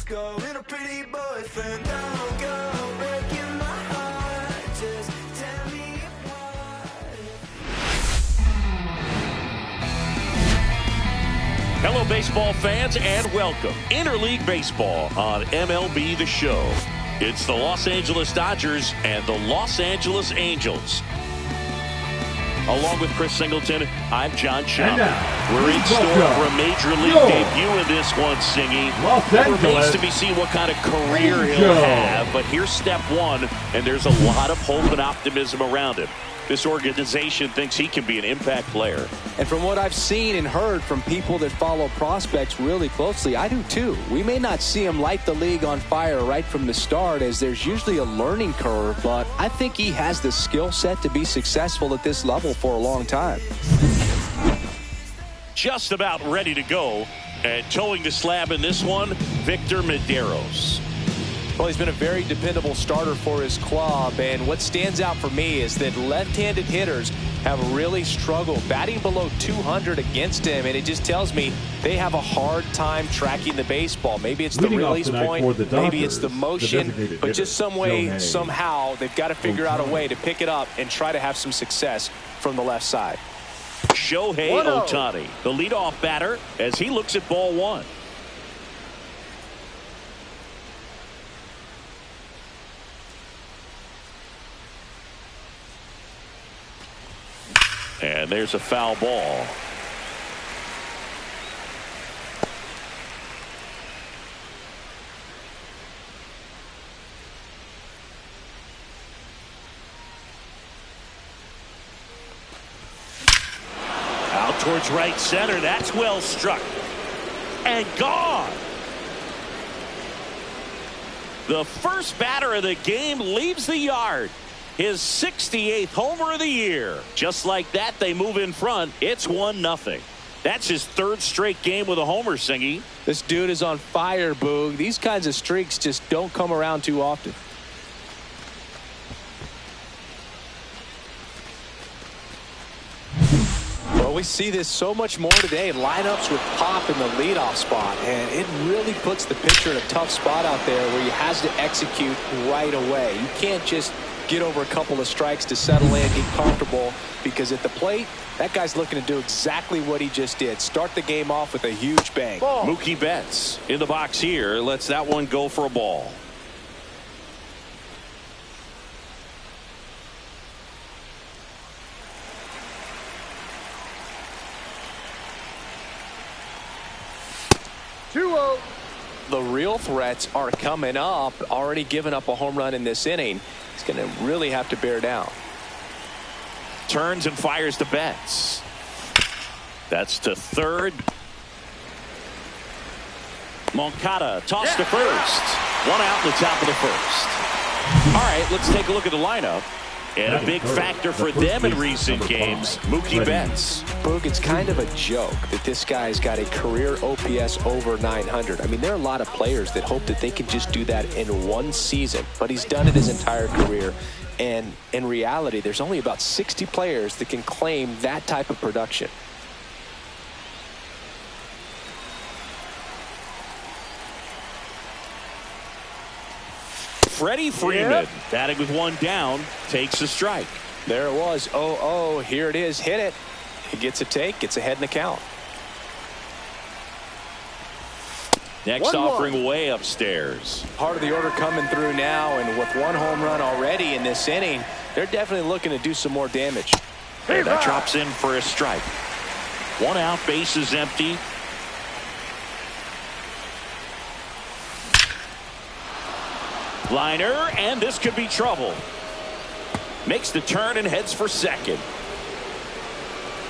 go. In a pretty boyfriend, don't go breaking my heart. Just tell me Hello, baseball fans, and welcome. Interleague Baseball on MLB The Show. It's the Los Angeles Dodgers and the Los Angeles Angels. Along with Chris Singleton, I'm John Schaub. We're in store for a major league debut in this one, Singy. It remains to be seen what kind of career he'll have, but here's step one, and there's a lot of hope and optimism around him. This organization thinks he can be an impact player. And from what I've seen and heard from people that follow prospects really closely, I do too. We may not see him light the league on fire right from the start, as there's usually a learning curve, but I think he has the skill set to be successful at this level for a long time. Just about ready to go, and towing the slab in this one, Victor Medeiros. Well, he's been a very dependable starter for his club, and what stands out for me is that left-handed hitters have really struggled batting below 200 against him, and it just tells me they have a hard time tracking the baseball. Maybe it's the release point, maybe it's the motion, but just some way, somehow, they've got to figure out a way to pick it up and try to have some success from the left side. Shohei Ohtani, the leadoff batter, as he looks at ball one. And there's a foul ball. Out towards right center. That's well struck. And gone. The first batter of the game leaves the yard. His 68th homer of the year. Just like that, they move in front. It's 1-0. That's his third straight game with a homer, Singy. This dude is on fire, Boog. These kinds of streaks just don't come around too often. Well, we see this so much more today. Lineups with pop in the leadoff spot, and it really puts the pitcher in a tough spot out there where he has to execute right away. You can't just get over a couple of strikes to settle in, get comfortable, because at the plate, that guy's looking to do exactly what he just did. Start the game off with a huge bang. Mookie Betts in the box here lets that one go for a ball. The real threats are coming up. Already given up a home run in this inning. He's going to really have to bear down. Turns and fires to Betts. That's to third. Moncada tossed to first. One out in the top of the first. All right, let's take a look at the lineup. And a big factor for them in recent games, Mookie Betts. Boog, it's kind of a joke that this guy's got a career OPS over 900. I mean, there are a lot of players that hope that they can just do that in one season, but he's done it his entire career. And in reality, there's only about 60 players that can claim that type of production. Freddie Freeman, batting with one down, takes a strike. There it was. 0-0. Here it is. Hit it. He gets a take. Gets ahead in the count. Next offering way upstairs. Part of the order coming through now, and with one home run already in this inning, they're definitely looking to do some more damage. And that drops in for a strike. One out, bases empty. Liner, and this could be trouble. Makes the turn and heads for second.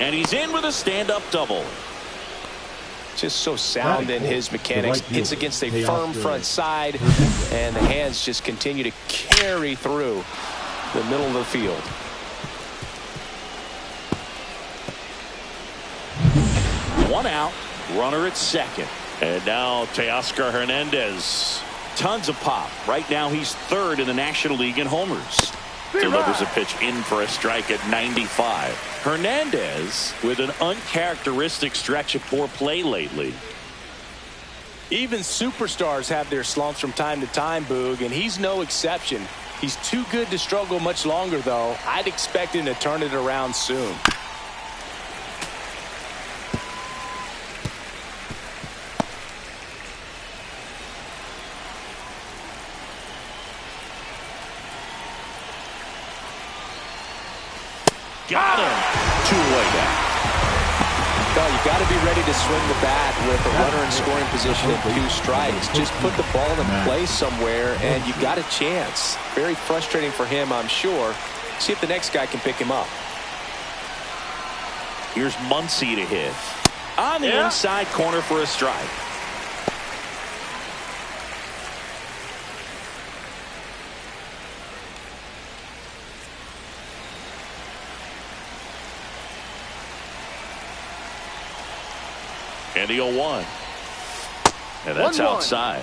And he's in with a stand-up double. Just so sound in his mechanics. Hits against a firm front side, and the hands just continue to carry through the middle of the field. One out, runner at second. And now Teoscar Hernandez. Tons of pop. Right now he's third in the National League in homers. Delivers a pitch in for a strike at 95. Hernandez with an uncharacteristic stretch of poor play lately. Even superstars have their slumps from time to time, Boog, and he's no exception. He's too good to struggle much longer, though. I'd expect him to turn it around soon. Got him. 2 away now. Well, you got to be ready to swing the bat with a runner in scoring position and 2 strikes. Just put the ball in place somewhere, and you got a chance. Very frustrating for him, I'm sure. See if the next guy can pick him up. Here's Muncy to hit. On the inside corner for a strike. And the 0-1. And that's outside.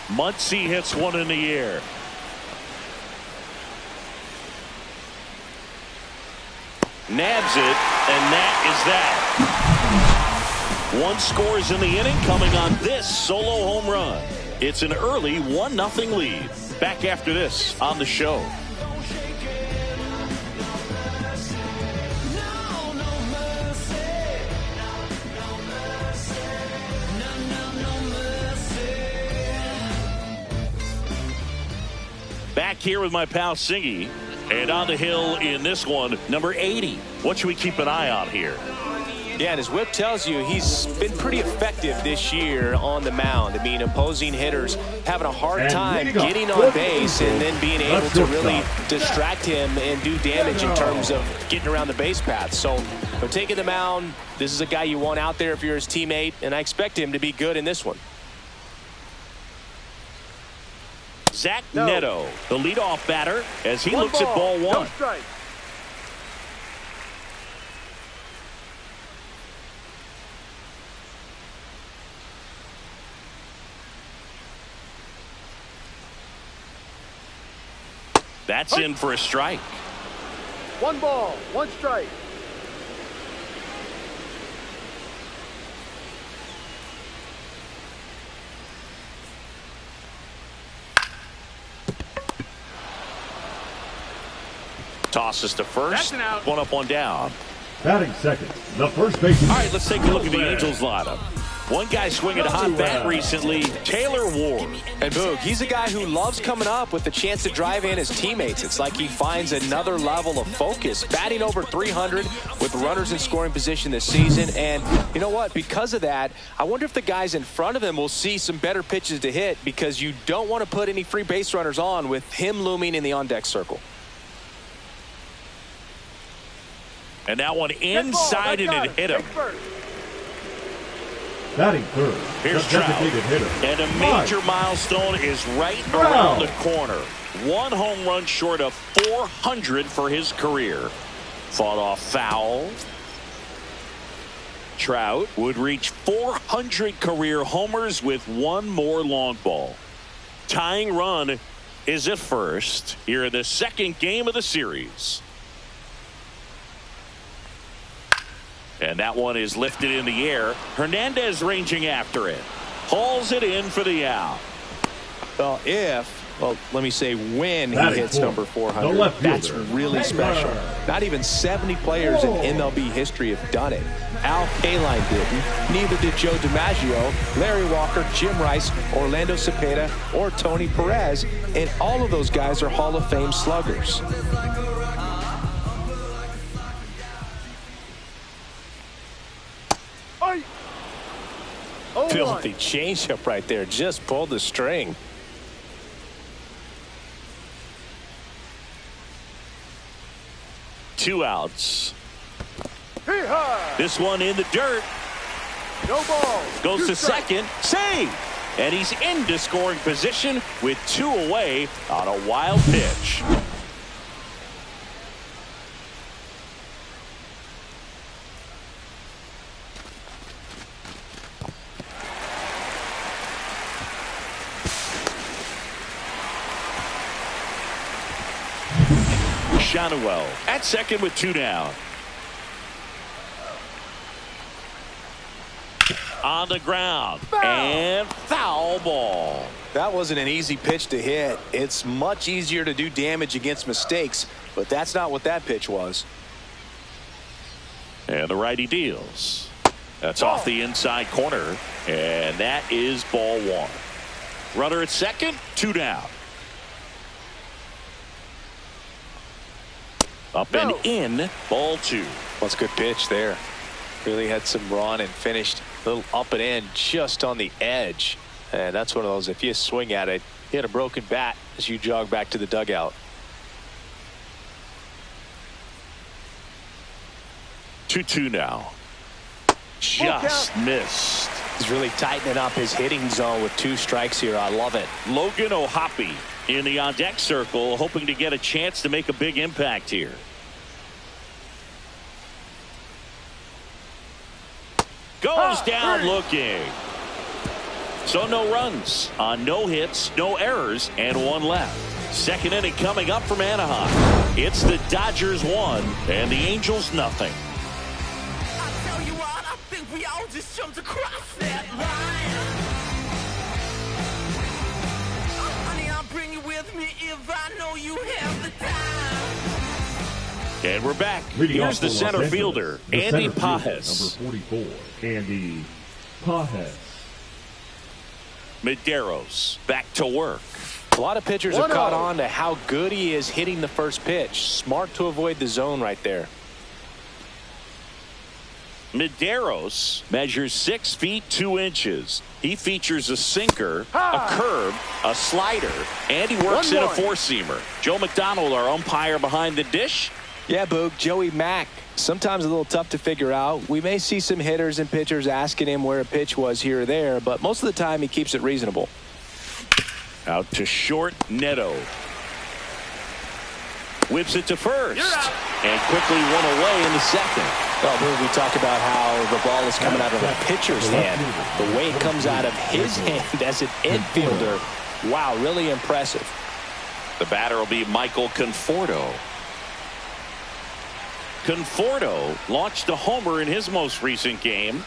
Muncy hits one in the air. Nabs it, and that is that. 1 scores in the inning, coming on this solo home run. It's an early 1-0 lead. Back after this on the show. Back here with my pal Singy. And on the hill in this one, number 80. What should we keep an eye on here? Yeah, and his whip tells you he's been pretty effective this year on the mound. I mean, opposing hitters having a hard time getting on base and then being able to really distract him and do damage in terms of getting around the base path. So, taking the mound, this is a guy you want out there if you're his teammate, and I expect him to be good in this one. Zach Neto, the leadoff batter, as he looks at ball 1. That's in for a strike. 1 ball, 1 strike. Tosses to first. 1 up, 1 down. Batting second, the first baseman. All right, let's take a look at the Angels lineup. One guy swinging a hot bat recently, Taylor Ward. And Boog, he's a guy who loves coming up with the chance to drive in his teammates. It's like he finds another level of focus. Batting over 300 with runners in scoring position this season. And you know what? Because of that, I wonder if the guys in front of him will see some better pitches to hit, because you don't want to put any free base runners on with him looming in the on-deck circle. And that one inside and it hit him. Batting third, Here's the Trout. designated hitter. And a major milestone is right around the corner. 1 home run short of 400 for his career. Fought off foul. Trout would reach 400 career homers with 1 more long ball. Tying run is at first here in the 2nd game of the series. And that one is lifted in the air. Hernandez ranging after it. Hauls it in for the out. Well, let me say when he hits number 400, that's really special. Not even 70 players in MLB history have done it. Al Kaline didn't. Neither did Joe DiMaggio, Larry Walker, Jim Rice, Orlando Cepeda, or Tony Perez. And all of those guys are Hall of Fame sluggers. Filthy changeup right there. Just pulled the string. Two outs. This one in the dirt. No ball. Goes to second. Save. And he's into scoring position with 2 away on a wild pitch. Shanuel at second with 2 down. On the ground. And foul ball. That wasn't an easy pitch to hit. It's much easier to do damage against mistakes, but that's not what that pitch was. And the righty deals. That's off the inside corner, and that is ball 1. Runner at second, 2 down. Up and in, ball 2. That's a good pitch there. Really had some run and finished a little up and in just on the edge. And that's one of those, if you swing at it, you hit a broken bat as you jog back to the dugout. 2-2 now. Just missed. He's really tightening up his hitting zone with 2 strikes here. I love it. Logan O'Hoppe in the on-deck circle, hoping to get a chance to make a big impact here. Goes down looking. So no runs on no hits, no errors, and 1 left. Second inning coming up from Anaheim. It's the Dodgers 1 and the Angels nothing. I tell you what, I think we all just jumped across that line. Honey, I'll bring you with me if I know you have the time. And we're back. Leading Here's off the for center Los Angeles, fielder, the Andy center fielder, Pages. Number 44, Andy Pages. Medeiros back to work. A lot of pitchers have caught on to how good he is hitting the first pitch. Smart to avoid the zone right there. Medeiros measures 6 feet 2 inches. He features a sinker, a curve, a slider, and he works in a 4-seamer. Joe McDonald, our umpire behind the dish. Yeah, Boog, Joey Mack. Sometimes a little tough to figure out. We may see some hitters and pitchers asking him where a pitch was here or there, but most of the time he keeps it reasonable. Out to short, Neto. Whips it to first. And quickly 1 away in the second. Well, Boog, we talked about how the ball is coming out of a pitcher's hand. The way it comes out of his hand as an infielder. Wow, really impressive. The batter will be Michael Conforto. Conforto launched a homer in his most recent game.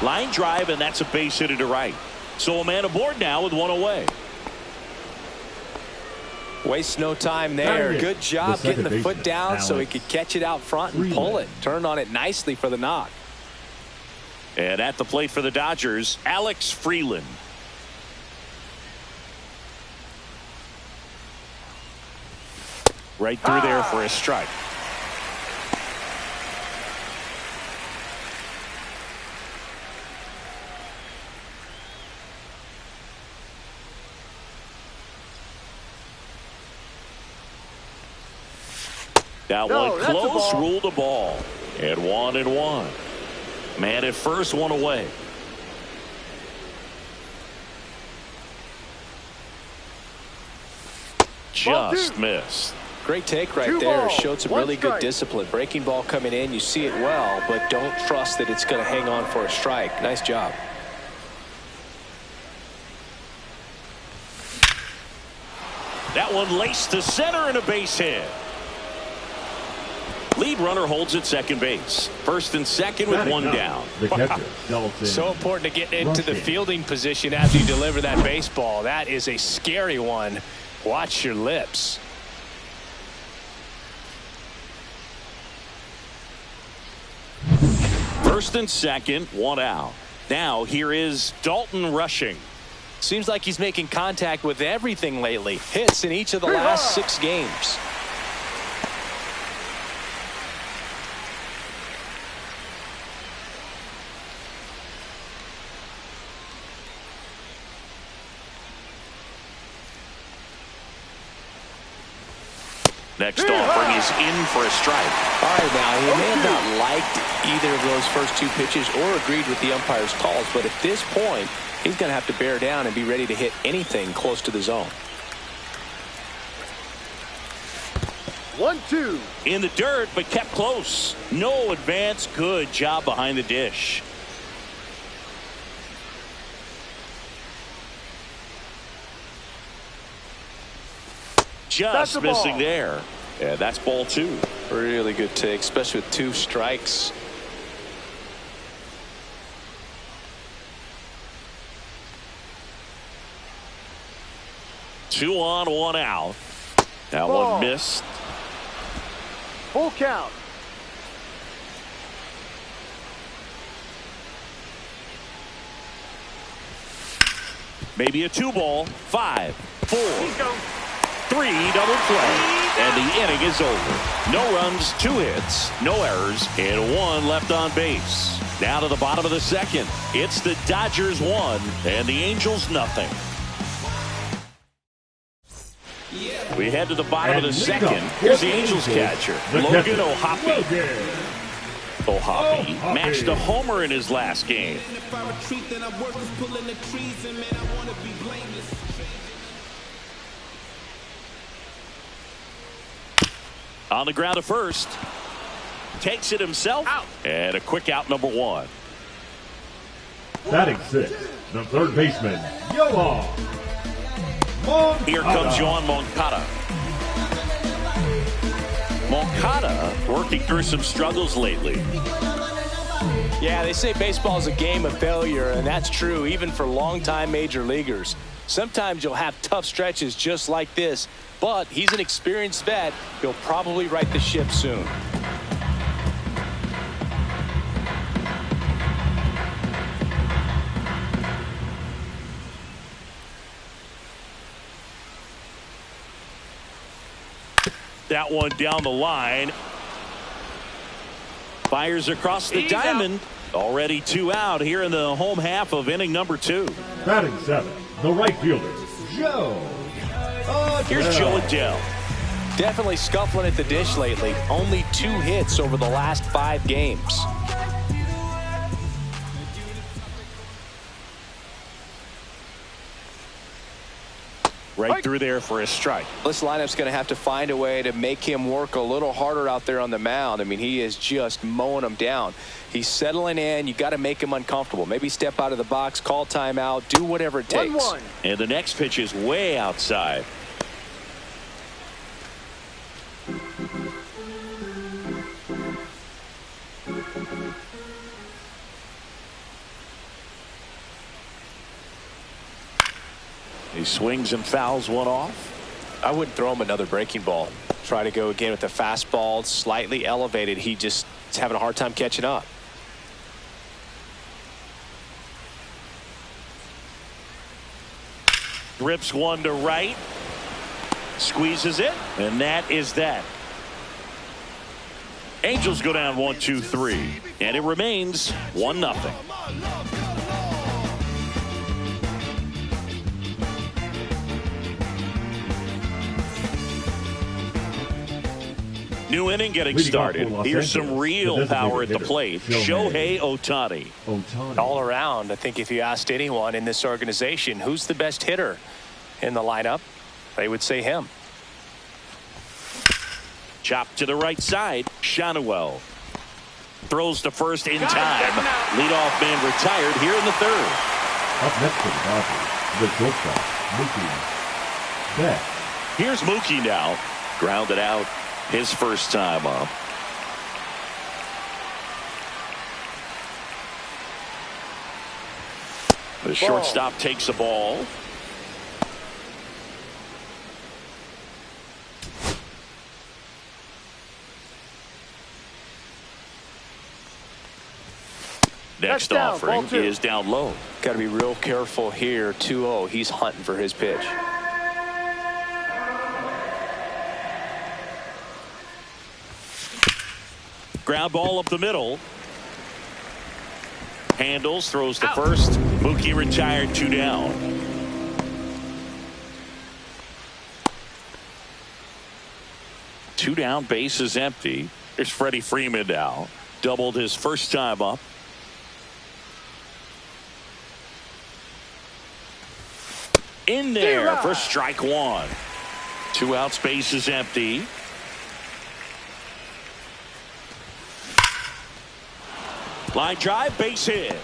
Line drive, and that's a base hit to right. So a man aboard now with 1 away. Wastes no time there. Good job getting the foot down so he could catch it out front and pull it. Turned on it nicely for the knock. And at the plate for the Dodgers, Alex Freeland. Right through there for a strike. That one close, ruled a ball. And 1-1. Man at first, 1 away. Just missed. Great take right there. Showed some really good discipline. Breaking ball coming in. You see it well, but don't trust that it's going to hang on for a strike. Nice job. That one laced to center and a base hit. Lead runner holds at second base. First and second with 1 down. The catcher, Dalton. So important to get into the fielding position after you deliver that baseball. That is a scary one. Watch your lips. First and second, 1 out. Now here is Dalton rushing. Seems like he's making contact with everything lately. Hits in each of the last 6 games. Next offering is in for a strike. All right, now, he may have not liked either of those first 2 pitches or agreed with the umpire's calls, but at this point, he's going to have to bear down and be ready to hit anything close to the zone. 1-2. In the dirt, but kept close. No advance. Good job behind the dish. just missing there. Yeah, that's ball 2. Really good take, especially with 2 strikes. Two on, 1 out. That Ball. one missed. Full count. Maybe a 2 ball. 5, 4, 3, double play. And the inning is over. No runs, 2 hits, no errors, and 1 left on base. Now to the bottom of the 2nd. It's the Dodgers 1 and the Angels nothing. We head to the bottom of the 2nd. Here's the Angels catcher, Logan O'Hoppe. O'Hoppe matched a homer in his last game. On the ground to first. Takes it himself. Out. And a quick out, number 1. Batting 6, the third baseman, Yohan Moncada. Here comes Yohan Moncada. Moncada working through some struggles lately. Yeah, they say baseball is a game of failure, and that's true even for longtime major leaguers. Sometimes you'll have tough stretches just like this, but he's an experienced vet. He'll probably right the ship soon. That one down the line. Fires across the diamond. Already 2 out here in the home half of inning number 2. Batting 7, the right fielder, Joe Adell. Here's Joe Adell. Definitely scuffling at the dish lately. Only 2 hits over the last 5 games. Right through there for a strike. This lineup's going to have to find a way to make him work a little harder out there on the mound. I mean, he is just mowing them down. He's settling in. You got to make him uncomfortable. Maybe step out of the box, call timeout, do whatever it takes. 1-1. And the next pitch is way outside. He swings and fouls one off. I wouldn't throw him another breaking ball. Try to go again with the fastball, slightly elevated. He just is having a hard time catching up. Rips one to right. Squeezes it. And that is that. Angels go down 1-2-3. And it remains 1-0. New inning getting started. Here's some real power at the plate. Shohei Ohtani. All around, I think if you asked anyone in this organization who's the best hitter in the lineup, they would say him. Chopped to the right side. Shanuel throws to first in time. Leadoff man retired here in the 3rd. Up next to the Dodgers, the shortstop, Mookie Betts. Here's Mookie now. Grounded out. His first time up. The shortstop takes a ball. Next offering is down low. Got to be real careful here. 2-0. He's hunting for his pitch. Ground ball up the middle. Handles, throws to first. Mookie retired, 2 down. Two down, base is empty. There's Freddie Freeman now. Doubled his first time up. In there for strike 1. 2 outs, base is empty. Line drive, base hit.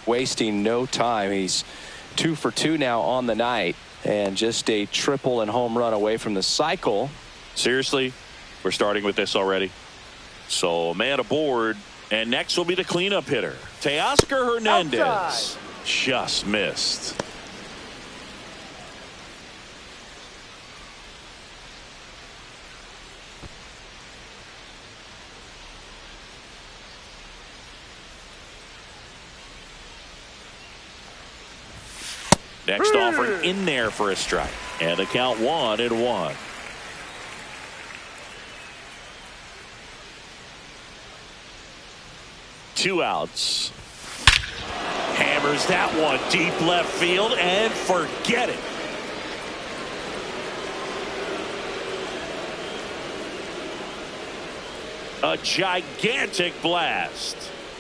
Wasting no time. He's 2 for 2 now on the night, and just a triple and home run away from the cycle. Seriously, we're starting with this already. So a man aboard, and next will be the cleanup hitter, Teoscar Hernandez. Outside. Just missed. Next offering in there for a strike. And the count 1-1. Two outs. Hammers that one deep left field and forget it. A gigantic blast.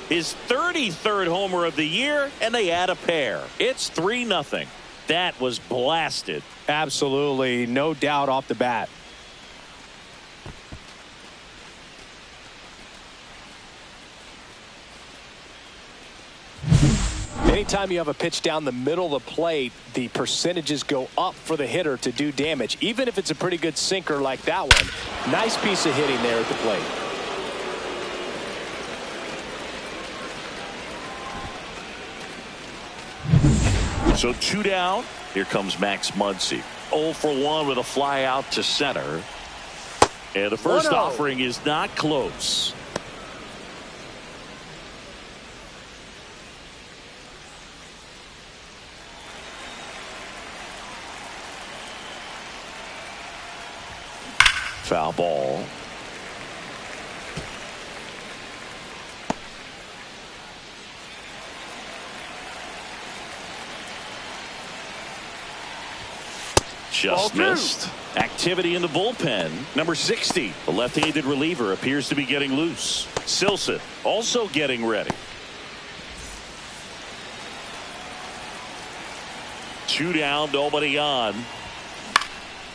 His 33rd homer of the year, and they add a pair. It's 3-0. That was blasted. Absolutely, no doubt off the bat. Anytime you have a pitch down the middle of the plate, the percentages go up for the hitter to do damage, even if it's a pretty good sinker like that one. Nice piece of hitting there at the plate. So 2 down. Here comes Max Muncy. 0 for 1 with a fly out to center. And the first 1-0. offering is not close. Foul ball. Just missed. Activity in the bullpen. Number 60, the left-handed reliever, appears to be getting loose. Silson also getting ready. 2 down, nobody on.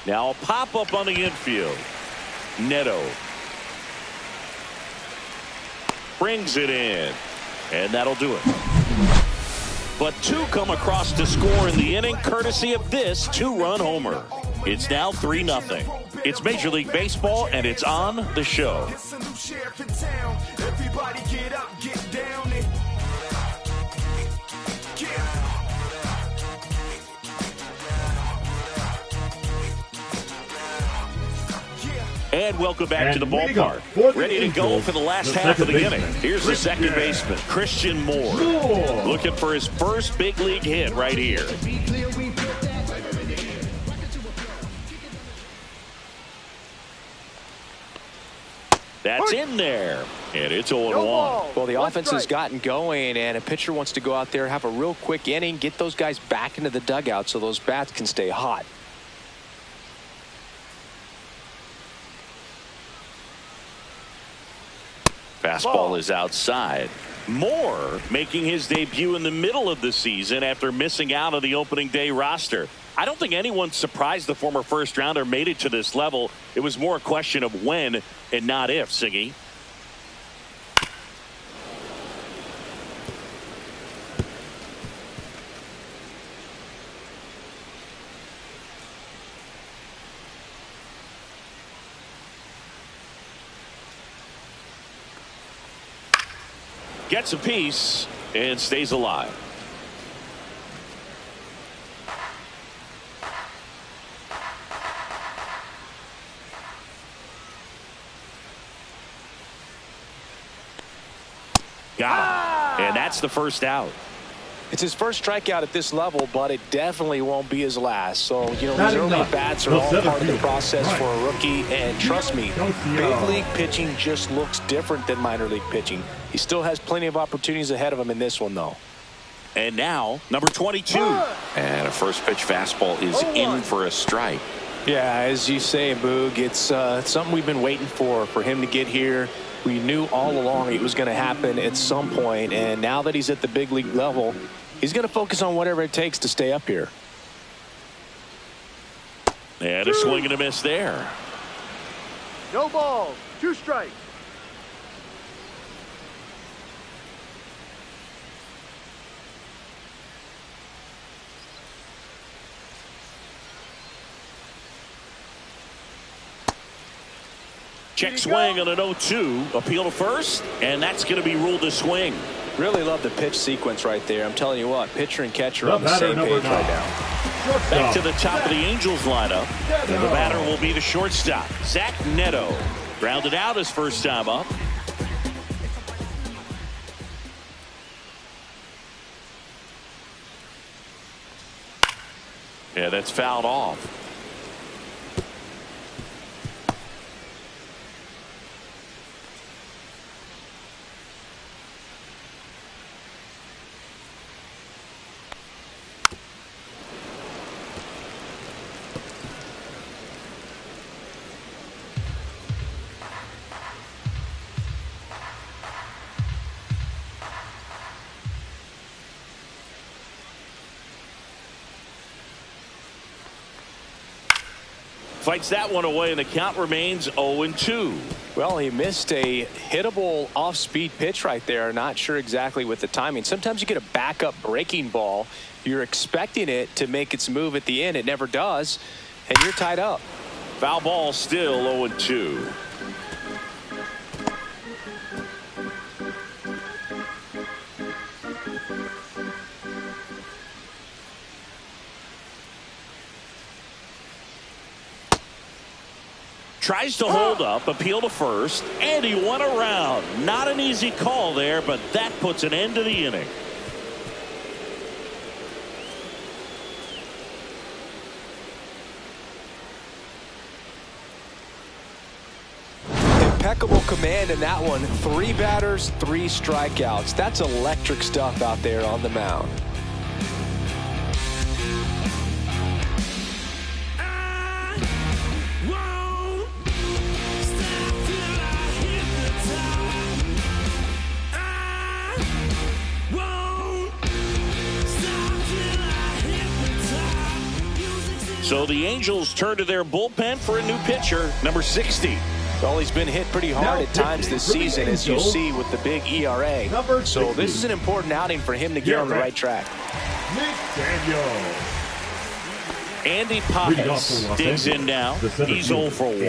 Now a pop-up on the infield. Neto brings it in, and that'll do it. But 2 come across to score in the inning, courtesy of this 2-run homer. It's now 3-0. It's Major League Baseball, and it's on the show. It's a new sheriff in town. Everybody get up, get down and And welcome back to the leading up ballpark. for the Ready to go Angels, for the last the half of the second inning. baseman, Here's the second baseman, Christian Moore. Looking for his first big league hit right here. That's in there. And it's 0-1. Well, the One offense has strike. gotten going, and a pitcher wants to go out there, have a real quick inning, get those guys back into the dugout so those bats can stay hot. Fastball is outside. Moore making his debut in the middle of the season after missing out on the opening day roster. I don't think anyone surprised the former first rounder made it to this level. It was more a question of when and not if, Siggy. Gets a piece and stays alive. Got him. And that's the first out. It's his first strikeout at this level, but it definitely won't be his last. So, you know, these Batting early up. bats are The all center part of the field. process Right. for a rookie. And trust me, Don't big yell. league pitching just looks different than minor league pitching. He still has plenty of opportunities ahead of him in this one, though. And now, number 22. And a first pitch fastball is in for a strike. Yeah, as you say, Boog, it's something we've been waiting for him to get here. We knew all along it was going to happen at some point, and now that he's at the big league level, he's going to focus on whatever it takes to stay up here. And a swing and a miss there. No balls. 2 strikes. Check swing on an 0-2. Appeal to first, and that's going to be ruled a swing. Really love the pitch sequence right there. I'm telling you what, pitcher and catcher on the same page right now. Back to the top of the Angels lineup. And the batter will be the shortstop, Zach Neto. Grounded out his first time up. Yeah, that's fouled off. Fights that one away, and the count remains 0-2. Well, he missed a hittable off-speed pitch right there. Not sure exactly with the timing. Sometimes you get a backup breaking ball. You're expecting it to make its move at the end. It never does, and you're tied up. Foul ball, still 0-2. Tries to hold up, appeal to first, and he went around. Not an easy call there, but that puts an end to the inning. Impeccable command in that one. 3 batters, 3 strikeouts. That's electric stuff out there on the mound. So the Angels turn to their bullpen for a new pitcher, number 60. Well, he's been hit pretty hard at times this season, as you see with the big ERA. So this is an important outing for him to get on the right track. Andy Pajes digs in now. He's 0 for 1.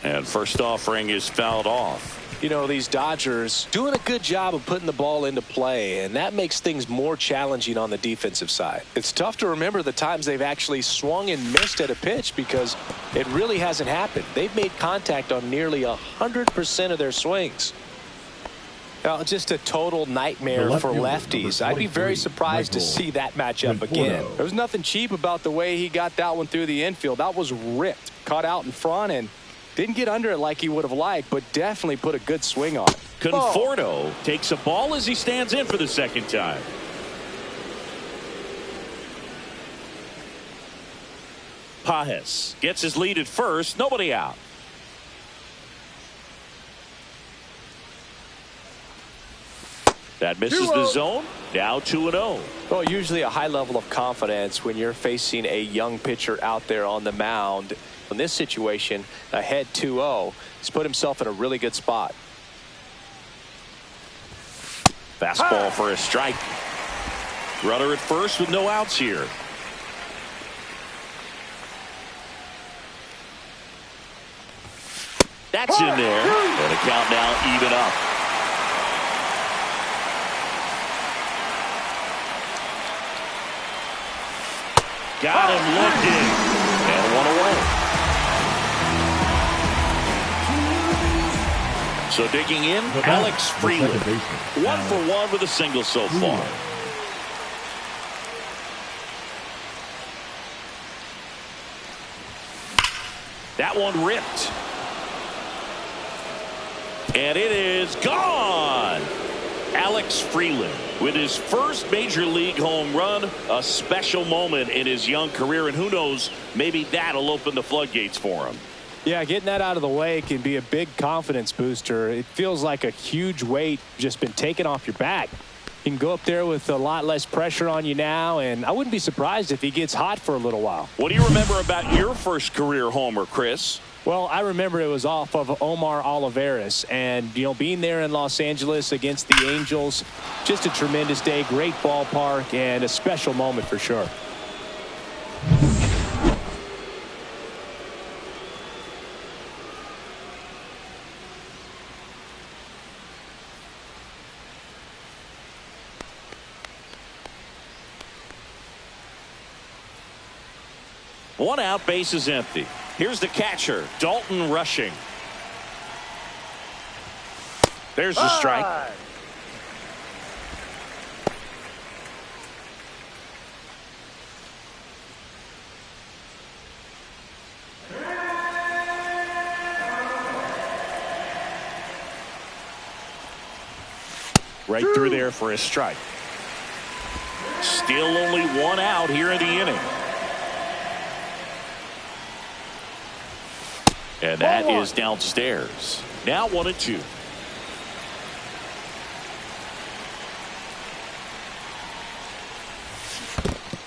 And first offering is fouled off. You know, these Dodgers doing a good job of putting the ball into play, and that makes things more challenging on the defensive side. It's tough to remember the times they've actually swung and missed at a pitch because it really hasn't happened. They've made contact on nearly 100% of their swings. Now, just a total nightmare for lefties. I'd be very surprised to see that matchup again. There was nothing cheap about the way he got that one through the infield. That was ripped, caught out in front, and didn't get under it like he would have liked, but definitely put a good swing on it. Conforto takes a ball as he stands in for the second time. Pajes gets his lead at first. Nobody out. That misses the zone. Now 2-0. Well, usually a high level of confidence when you're facing a young pitcher out there on the mound. In this situation, ahead 2-0, he's put himself in a really good spot. Fastball for a strike. Runner at first with no outs here. That's in there. And the count now even up. Got him looking. And one away. So digging in, Alex Freeland. 1 for 1 with a single so far. That one ripped. And it is gone. Alex Freeland with his first major league home run, a special moment in his young career, and who knows, maybe that'll open the floodgates for him. Yeah, getting that out of the way can be a big confidence booster. It feels like a huge weight just been taken off your back. You can go up there with a lot less pressure on you now, and I wouldn't be surprised if he gets hot for a little while. What do you remember about your first career homer, Chris? Well, I remember it was off of Omar Olivares, and, being there in Los Angeles against the Angels, just a tremendous day, great ballpark, and a special moment for sure. One out, base is empty. Here's the catcher, Dalton rushing. There's the strike. Right through there for a strike. Still only one out here in the inning. And that is downstairs. Now 1-2.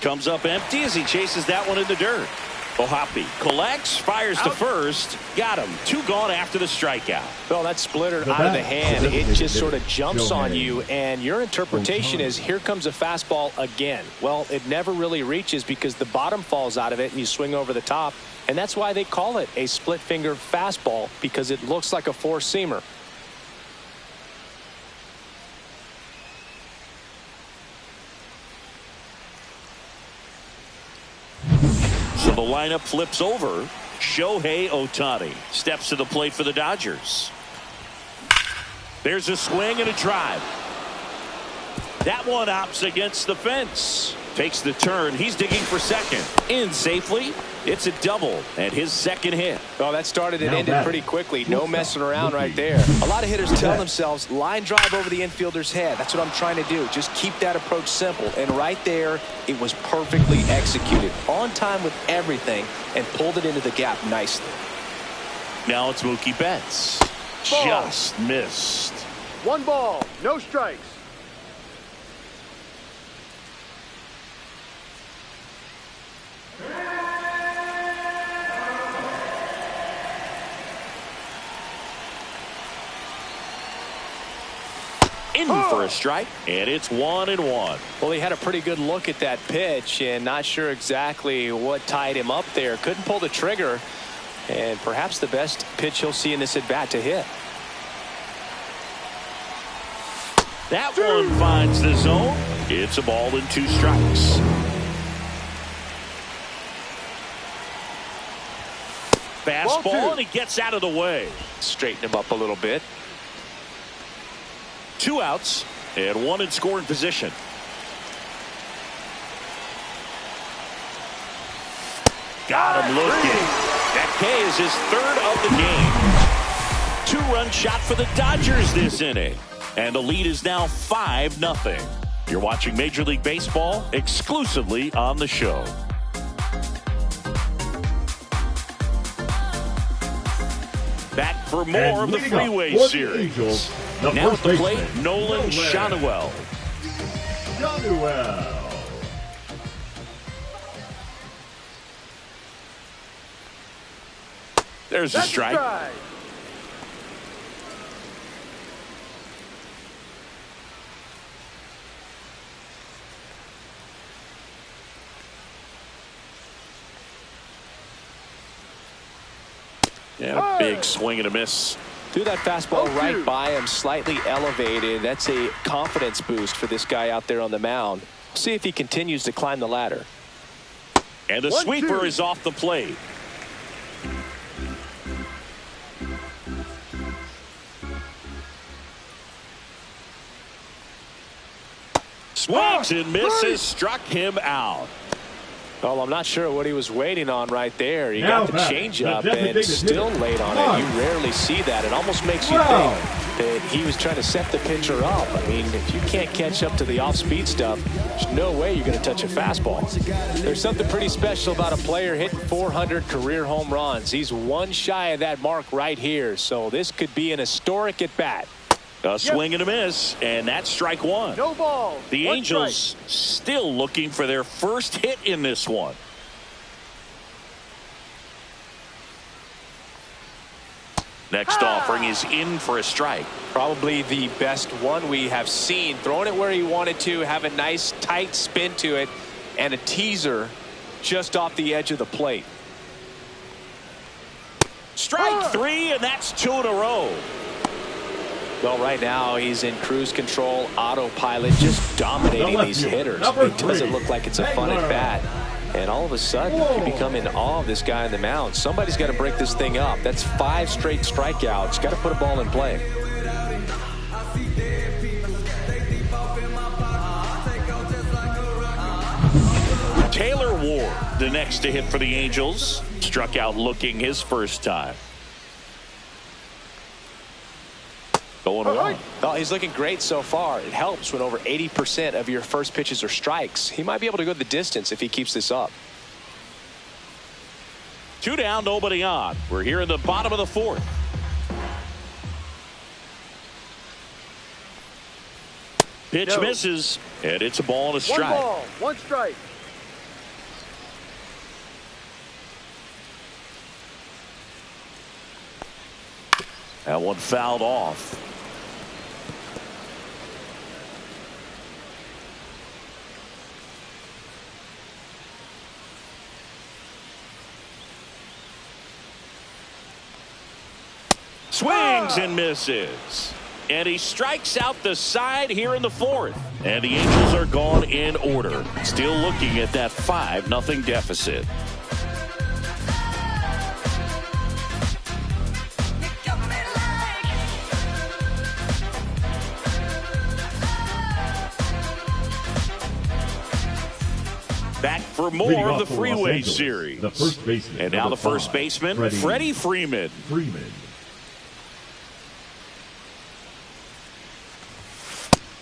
Comes up empty as he chases that one in the dirt. Ohapi collects, fires to first. Got him. 2 gone after the strikeout. Well, that splitter out of the hand, it just sort of jumps on you, and your interpretation is here comes a fastball again. Well, it never really reaches because the bottom falls out of it and you swing over the top, and that's why they call it a split finger fastball, because it looks like a four-seamer. So the lineup flips over. Shohei Ohtani steps to the plate for the Dodgers. There's a swing and a drive. That one opts against the fence. Takes the turn. He's digging for second. In safely. It's a double and his second hit. Well, that started and ended pretty quickly. No messing around right there. A lot of hitters tell themselves line drive over the infielder's head. That's what I'm trying to do. Just keep that approach simple. And right there, it was perfectly executed. On time with everything and pulled it into the gap nicely. Now it's Mookie Betts. Ball. Just missed. 1 ball, no strikes. In for a strike, and it's 1-1. Well, he had a pretty good look at that pitch and not sure exactly what tied him up there. Couldn't pull the trigger, and perhaps the best pitch he'll see in this at-bat to hit. That one finds the zone. It's a ball and 2 strikes. Fastball, and he gets out of the way. Straighten him up a little bit. 2 outs and 1 in scoring position. Got him looking. That K is his 3rd of the game. 2-run shot for the Dodgers this inning. And the lead is now 5-0. You're watching Major League Baseball exclusively on the show. Back for more of the Freeway Series. Angels, Now at the plate, Nolan Schanuel. There's a strike. Yeah, big swing and a miss. Threw that fastball right by him, slightly elevated. That's a confidence boost for this guy out there on the mound. See if he continues to climb the ladder. And the sweeper is off the plate. Swings and misses, struck him out. Well, I'm not sure what he was waiting on right there. He got the changeup and still late on it. You rarely see that. It almost makes you think that he was trying to set the pitcher up. I mean, if you can't catch up to the off-speed stuff, there's no way you're going to touch a fastball. There's something pretty special about a player hitting 400 career home runs. He's 1 shy of that mark right here, so this could be an historic at-bat. A swing and a miss, and that's strike one. No ball. The One Angels still looking for their first hit in this one. Next offering is in for a strike. Probably the best one we have seen. Throwing it where he wanted to, have a nice tight spin to it, and a teaser just off the edge of the plate. Strike three, and that's two in a row. Well, right now he's in cruise control, autopilot, just dominating these hitters. It doesn't look like it's a fun at bat. And all of a sudden, you become in awe of this guy on the mound. Somebody's got to break this thing up. That's 5 straight strikeouts. Got to put a ball in play. Taylor Ward, the next to hit for the Angels. Struck out looking his first time. Going on. Well, he's looking great so far. It helps when over 80% of your first pitches are strikes. He might be able to go the distance if he keeps this up. 2 down, nobody on. We're here in the bottom of the fourth. Pitch misses, and it's a ball and a strike. 1 ball, 1 strike. That one fouled off. Swings and misses. And he strikes out the side here in the fourth. And the Angels are gone in order. Still looking at that 5-0 deficit. Back for more of the Freeway Series. The first baseman. And now the first baseman, Freddie Freeman.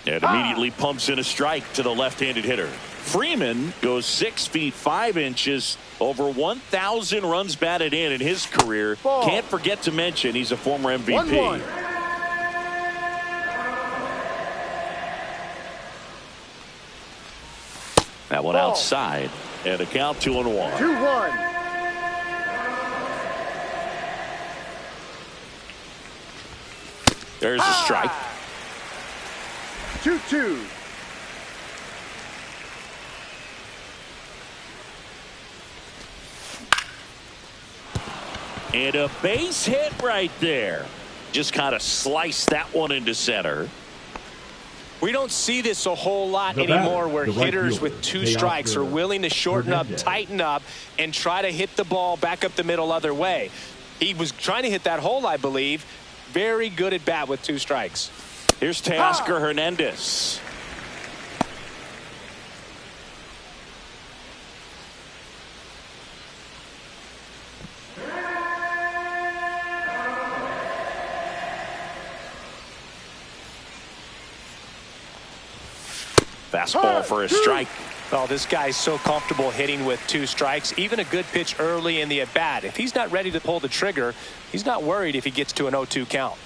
And immediately pumps in a strike to the left-handed hitter. Freeman goes 6 feet 5 inches, over 1,000 runs batted in his career. Can't forget to mention he's a former MVP. 1-1. That one outside, and a count 2-1. 2-1. There's a strike. 2-2. And a base hit right there. Just kind of sliced that one into center. We don't see this a whole lot anymore where hitters with 2 strikes are willing to shorten up, tighten up, and try to hit the ball back up the middle other way. He was trying to hit that hole, I believe. Very good at bat with 2 strikes. Here's Teoscar Hernandez. Fastball for a strike. Oh, this guy's so comfortable hitting with 2 strikes. Even a good pitch early in the at-bat. If he's not ready to pull the trigger, he's not worried if he gets to an 0-2 count.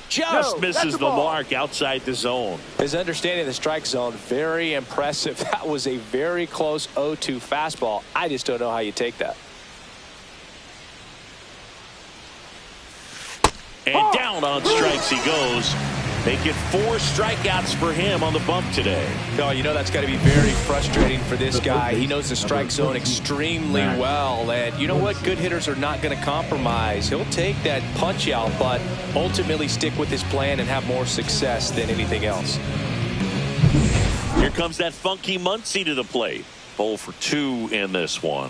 Just misses the mark outside the zone. His understanding of the strike zone, very impressive. That was a very close 0-2 fastball. I just don't know how you take that. And down on strikes he goes. Making 4 strikeouts for him on the bump today. No, you know that's got to be very frustrating for this guy. He knows the strike zone extremely well. And you know what? Good hitters are not going to compromise. He'll take that punch out, but ultimately stick with his plan and have more success than anything else. Here comes that funky Muncy to the plate. 0 for 2 in this one.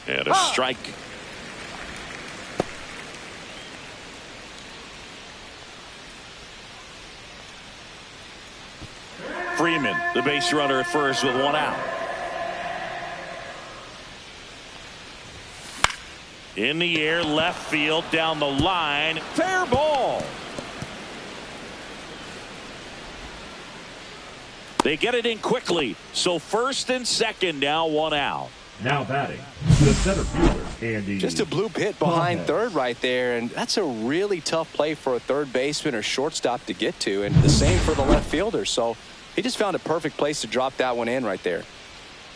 And a strike. Freeman, the base runner at first with 1 out. In the air, left field, down the line. Fair ball. They get it in quickly. So first and second now, 1 out. Now batting, the center fielder, Andy. Just a bloop hit behind Pajes. third right there, and that's a really tough play for a third baseman or shortstop to get to, and the same for the left fielder. So he just found a perfect place to drop that one in right there.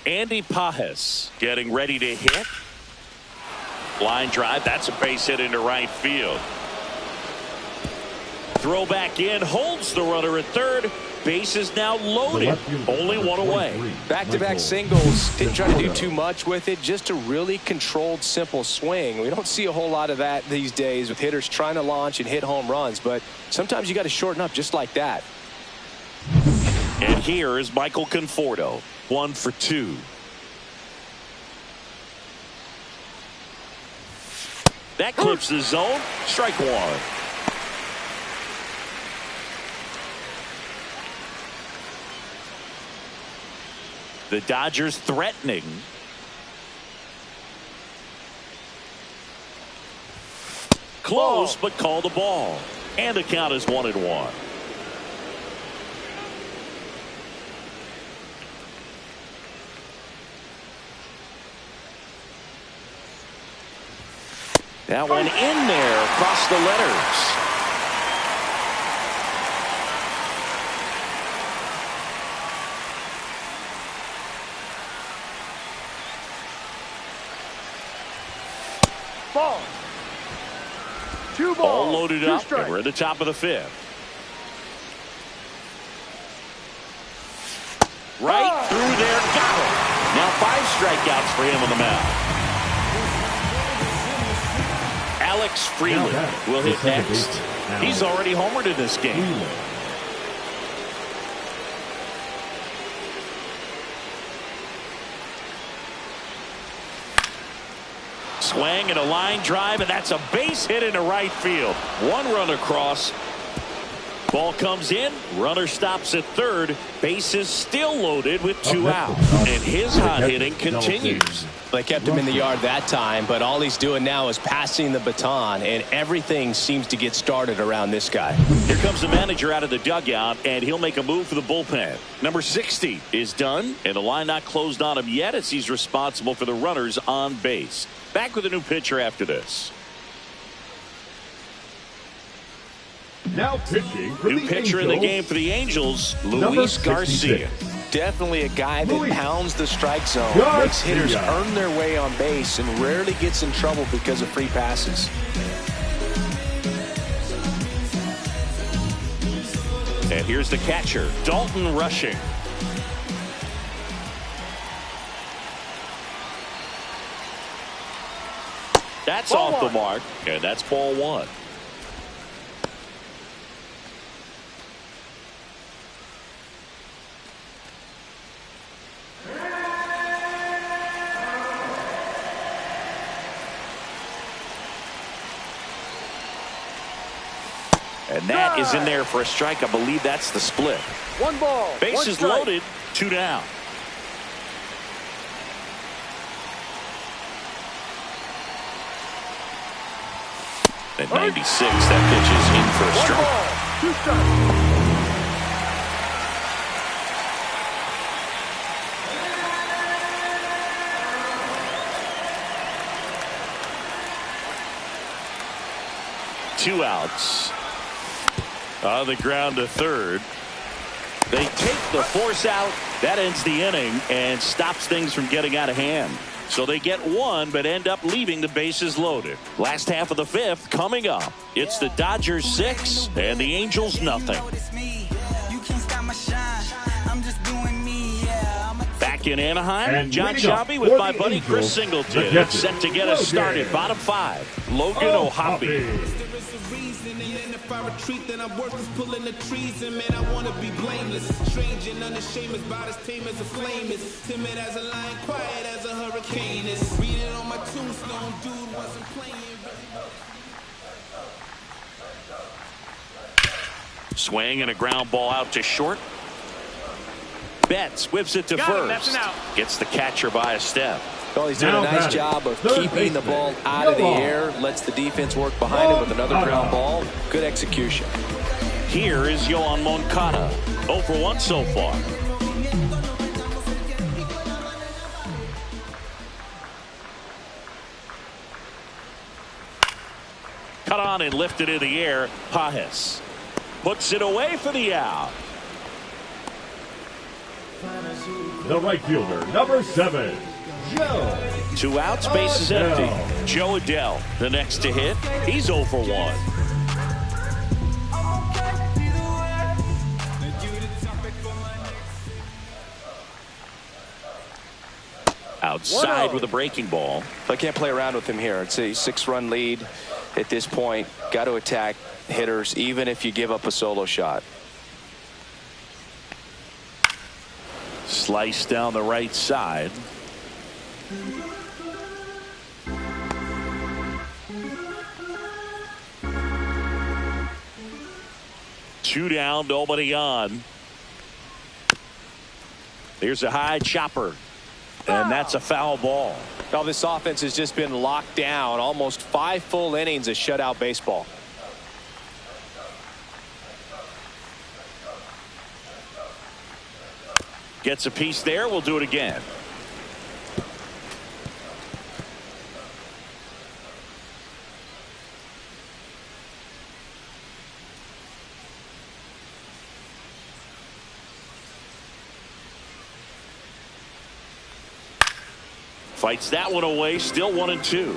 Andy Pajes getting ready to hit. Line drive. That's a base hit into right field. Throw back in. Holds the runner at third. Base is now loaded. Only one away. Back-to-back singles. Didn't try to do too much with it. Just a really controlled, simple swing. We don't see a whole lot of that these days with hitters trying to launch and hit home runs. But sometimes you got to shorten up just like that. And here is Michael Conforto. 1 for 2. That clips the zone. Strike one. The Dodgers threatening. Close, but call the ball. And the count is 1-1. That one in there across the letters. Ball. 2 balls. All loaded 2 up, strikes. and we're at the top of the 5th. Right through there, got him. Now 5 strikeouts for him on the mound. Alex Freeland will hit next. He's already homered in this game. Swing and a line drive, and that's a base hit into right field. 1 run across. Ball comes in. Runner stops at third. Base is still loaded with 2 out. And his hot hitting continues. They kept him in the yard that time, but all he's doing now is passing the baton, and everything seems to get started around this guy. Here comes the manager out of the dugout, and he'll make a move for the bullpen. Number 60 is done, and the line not closed on him yet as he's responsible for the runners on base. Back with a new pitcher after this. Now pitching for New the pitcher in the Angels, game for the Angels, number Luis 66. Garcia. Definitely a guy that Luis pounds the strike zone, Garcia. makes hitters earn their way on base, and rarely gets in trouble because of free passes. And here's the catcher, Dalton Rushing. That's Ball off the one. mark, and that's ball 1. And that is in there for a strike. I believe that's the split. 1 ball. Bases 1 strike. loaded, 2 down. At 96, that pitch is in for a 1 strike. ball. 2 strikes. Two outs. On the ground to third. They take the force out. That ends the inning and stops things from getting out of hand. So they get 1 but end up leaving the bases loaded. Last half of the 5th coming up. It's the Dodgers 6 and the Angels nothing. Back in Anaheim, And John leading up Sciambi with for my the buddy Angels, Chris the Singleton catcher, set to get us started. Bottom 5, Logan O'Hoppe. And if I retreat, then I'm worth pulling the trees. And man, I want to be blameless. Strange and unashamed, about as tame as a flame is. Timid as a lion, quiet as a hurricane is. Read it on my tombstone, dude wasn't playing. Swing and a ground ball out to short. Betts whips it to Got him, that's first. an out. Gets the catcher by a step. Well, he's doing a Now nice batting, job of third keeping the baseman, ball out of the Yohan. air, lets the defense work behind him with another ground ball. Good execution. Here is Yohan Moncada. 0 for 1 so far. caught on and lifted in the air. Pajes puts it away for the out. The right fielder, number 7, Joe. 2 outs, bases empty. Joe Adell, the next to hit. He's 0 for 1. Outside with a breaking ball. I can't play around with him here. It's a 6-run lead at this point. Got to attack hitters, even if you give up a solo shot. Slice down the right side. Two down, nobody on. There's a high chopper. And that's a foul ball. Now this offense has just been locked down. Almost 5 full innings of shutout baseball. Gets a piece there. We'll do it again. Fights that one away. Still 1-2.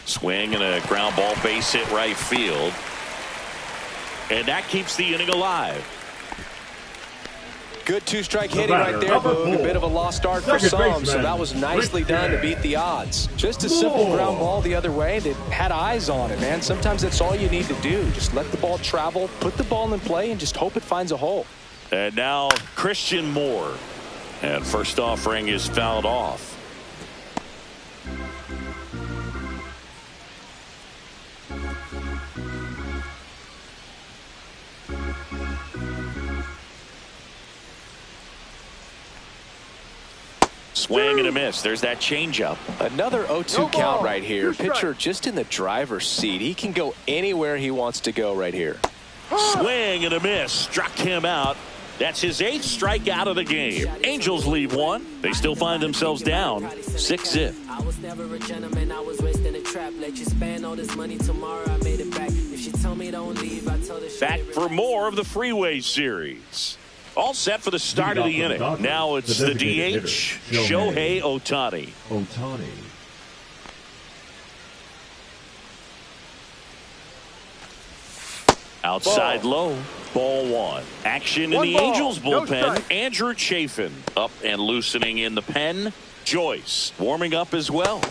Swing and a ground ball, base hit right field. And that keeps the inning alive. Good 2-strike hitting right there, Boog. A bit of a lost start for some, so that was nicely done to beat the odds. Just a simple ground ball the other way that had eyes on it, man. Sometimes that's all you need to do. Just let the ball travel, put the ball in play, and just hope it finds a hole. And now Christian Moore. And first offering is fouled off. Swing and a miss. There's that changeup. Another 0-2 count right here. Pitcher just in the driver's seat. He can go anywhere he wants to go right here. Swing and a miss. Struck him out. That's his 8th strikeout of the game. Angels leave 1. They still find themselves down 6-zip. I was never a gentleman. I was raised in a trap. Let you spend all this money tomorrow. I made it back. If she told me don't leave, I told her. Back for more of the Freeway Series. All set for the start of the inning. Now it's the DH, Shohei Ohtani. Outside low, ball 1. Action in the Angels bullpen. Andrew Chafin up and loosening in the pen. Joyce warming up as well.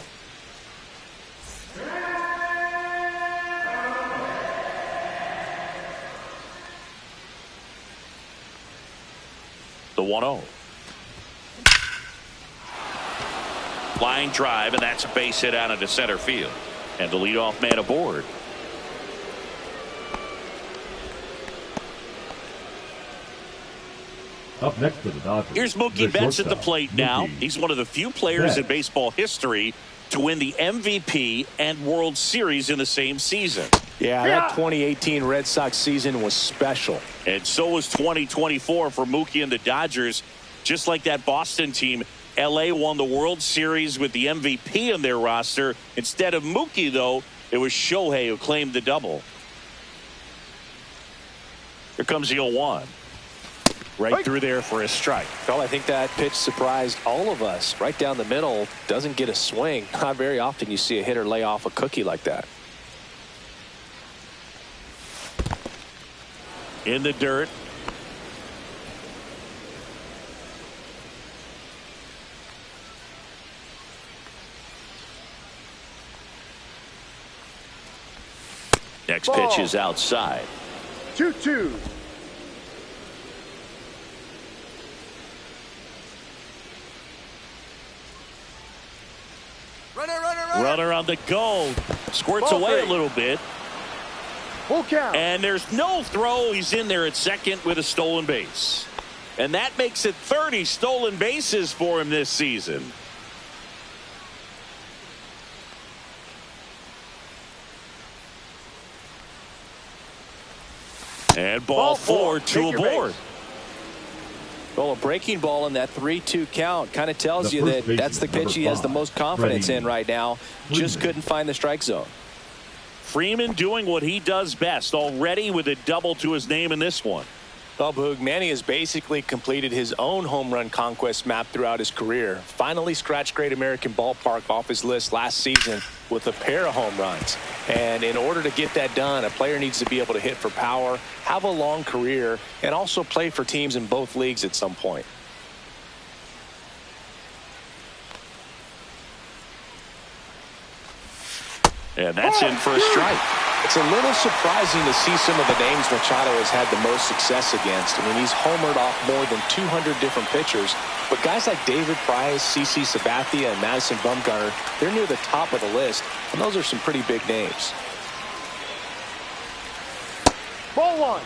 The 1-0. Line drive, and that's a base hit out into center field. And the leadoff man aboard. Up next to the Dodgers. Here's Mookie Betts at the plate now. He's one of the few players in baseball history to win the MVP and World Series in the same season. Yeah, that 2018 Red Sox season was special. And so was 2024 for Mookie and the Dodgers. Just like that Boston team, LA won the World Series with the MVP in their roster. Instead of Mookie, though, it was Shohei who claimed the double. Here comes the 0-1. Right through there for a strike. Well, I think that pitch surprised all of us. Right down the middle, doesn't get a swing. Not very often you see a hitter lay off a cookie like that. In the dirt. Next pitch is outside. 2-2. Runner on the go. Squirts away a little bit. Full count. And there's no throw. He's in there at second with a stolen base. And that makes it 30 stolen bases for him this season. And ball 4, 2 aboard. Well, a breaking ball in that 3-2 count kind of tells you that that's the pitch he has the most confidence in right now. Just couldn't find the strike zone. Freeman doing what he does best, already with a double to his name in this one. Well, Boog, Manny has basically completed his own home run conquest map throughout his career. Finally scratched Great American Ballpark off his list last season with a pair of home runs. And in order to get that done, a player needs to be able to hit for power, have a long career, and also play for teams in both leagues at some point. And that's in for a strike. It's a little surprising to see some of the names Machado has had the most success against. I mean, he's homered off more than 200 different pitchers. But guys like David Price, CC Sabathia, and Madison Bumgarner, they're near the top of the list. And those are some pretty big names. Ball one.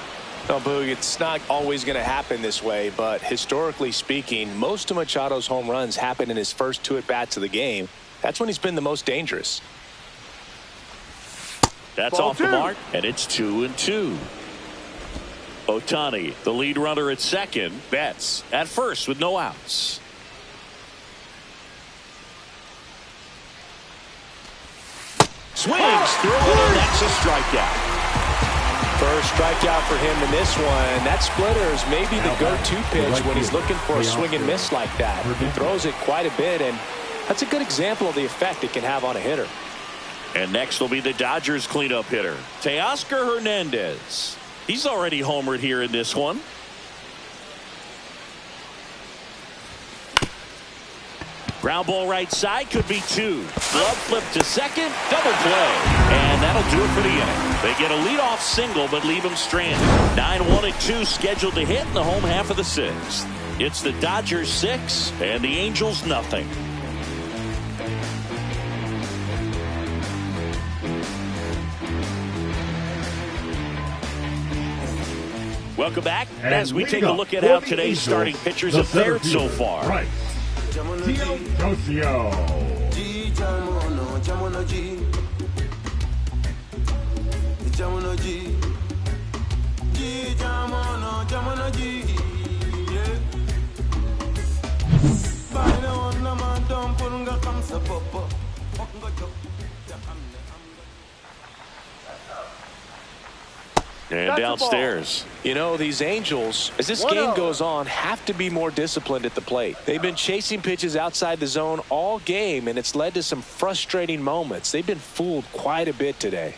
No, Boog, it's not always going to happen this way, but historically speaking, most of Machado's home runs happen in his first 2 at-bats of the game. That's when he's been the most dangerous. That's Ball off the 2. mark, and it's 2-2. Ohtani, the lead runner at second, Betts at first with no outs. Swings through it, and that's a strikeout. First strikeout for him in this one. That splitter is maybe the go-to pitch when he's looking for a swing and miss like that. He throws it quite a bit, and that's a good example of the effect it can have on a hitter. And next will be the Dodgers cleanup hitter, Teoscar Hernandez. He's already homered here in this one. Ground ball right side, could be 2. Glove flip to second, double play. And that'll do it for the inning. They get a leadoff single, but leave him stranded. 9-1-2 scheduled to hit in the home half of the 6th. It's the Dodgers 6 and the Angels nothing. Welcome back as we take a look at how today's starting pitchers have fared so far. Right. And downstairs. You know, these Angels, as this game goes on, have to be more disciplined at the plate. They've been chasing pitches outside the zone all game, and it's led to some frustrating moments. They've been fooled quite a bit today.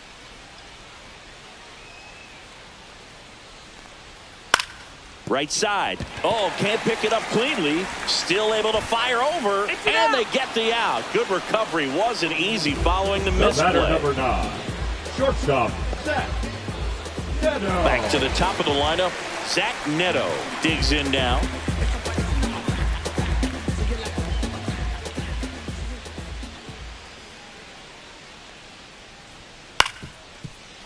Right side. Oh, can't pick it up cleanly. Still able to fire over, and they get the out. Good recovery. Wasn't easy following the misplay. Number 9. Shortstop, Zach Neto. Back to the top of the lineup. Zach Neto digs in now.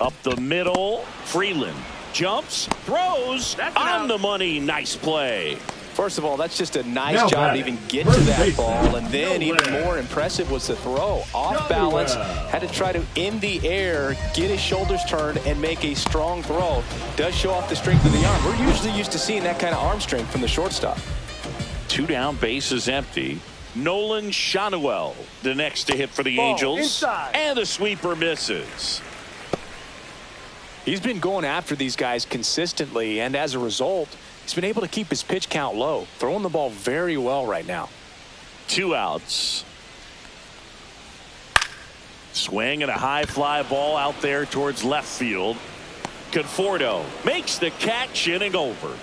Up the middle. Freeland jumps, throws, on the money. Nice play. First of all, that's just a nice job to even get to that ball. And then even more impressive was the throw. Off balance, had to try to, in the air, get his shoulders turned and make a strong throw. Does show off the strength of the arm. We're usually used to seeing that kind of arm strength from the shortstop. 2 down, bases empty. Nolan Shanuel, the next to hit for the Angels. Inside. And the sweeper misses. He's been going after these guys consistently, and as a result, he's been able to keep his pitch count low, throwing the ball very well right now. 2 outs. Swing and a high fly ball out there towards left field. Conforto makes the catch, inning over.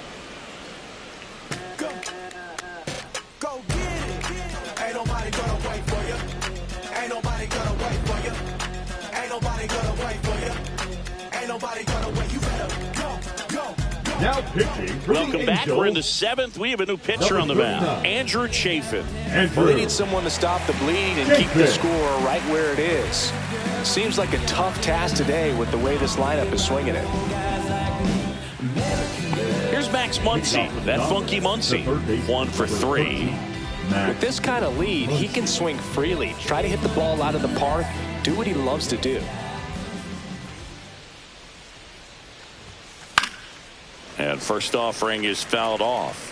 Go get it. Ain't nobody gonna wait for you. Ain't nobody gonna wait for you. Ain't nobody gonna wait for you. Ain't nobody gonna wait. You better go. Now pitching for Welcome the back. Angels. We're in the 7th. We have a new pitcher on the mound. Andrew Chafin. Well, they need someone to stop the bleeding and keep the score right where it is. Seems like a tough task today with the way this lineup is swinging it. Here's Max Muncy. That funky Muncy. 1 for 3. With this kind of lead, he can swing freely, try to hit the ball out of the park, do what he loves to do. And first offering is fouled off.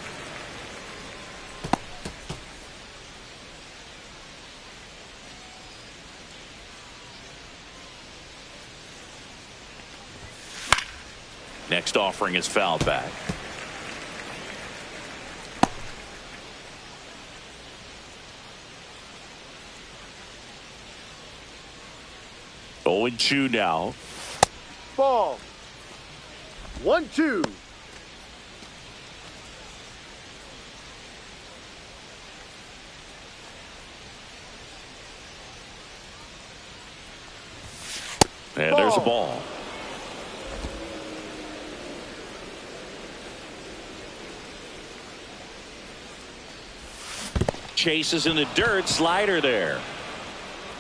Next offering is fouled back. Oh, and 2 now. Ball. 1-2. And there's a ball. Chases in the dirt. Slider there.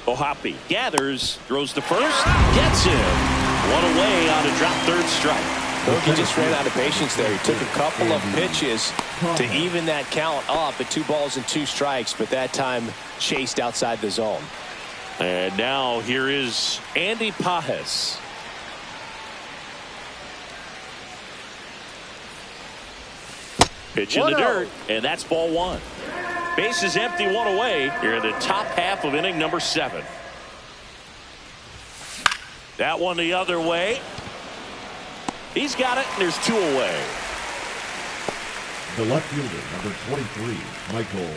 Ohapi gathers, throws to first, gets him. One away on a drop third strike. Look, he just ran out of patience there. He took a couple of pitches to even that count up at 2 balls and 2 strikes, but that time chased outside the zone. And now here is Andy Pajes. Pitch in the dirt, and that's ball 1. Bases empty, 1 away here in the top half of inning number 7. That one the other way. He's got it, and there's 2 away. The left fielder, number 23, Michael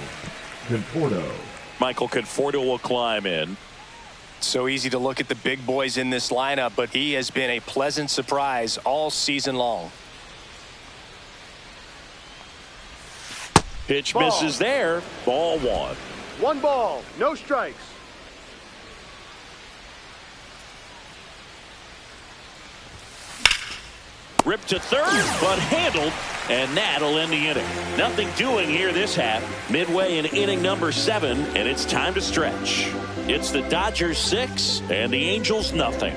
Conforto. Michael Conforto will climb in. So easy to look at the big boys in this lineup, but he has been a pleasant surprise all season long. Pitch misses there. Ball 1. 1 ball, no strikes. Ripped to third, but handled, and that'll end the inning. Nothing doing here this half. Midway in inning number 7, and it's time to stretch. It's the Dodgers 6 and the Angels nothing.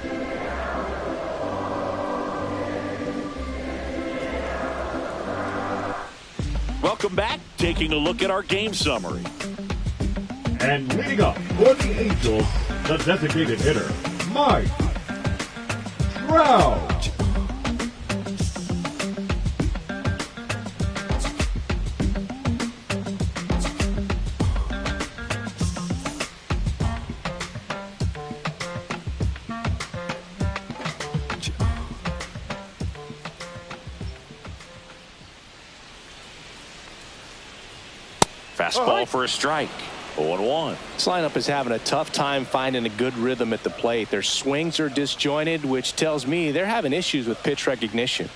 Welcome back. Taking a look at our game summary. And leading up for the Angels, the designated hitter, Mike Trout. Fastball for a strike. 0-1. This lineup is having a tough time finding a good rhythm at the plate. Their swings are disjointed, which tells me they're having issues with pitch recognition.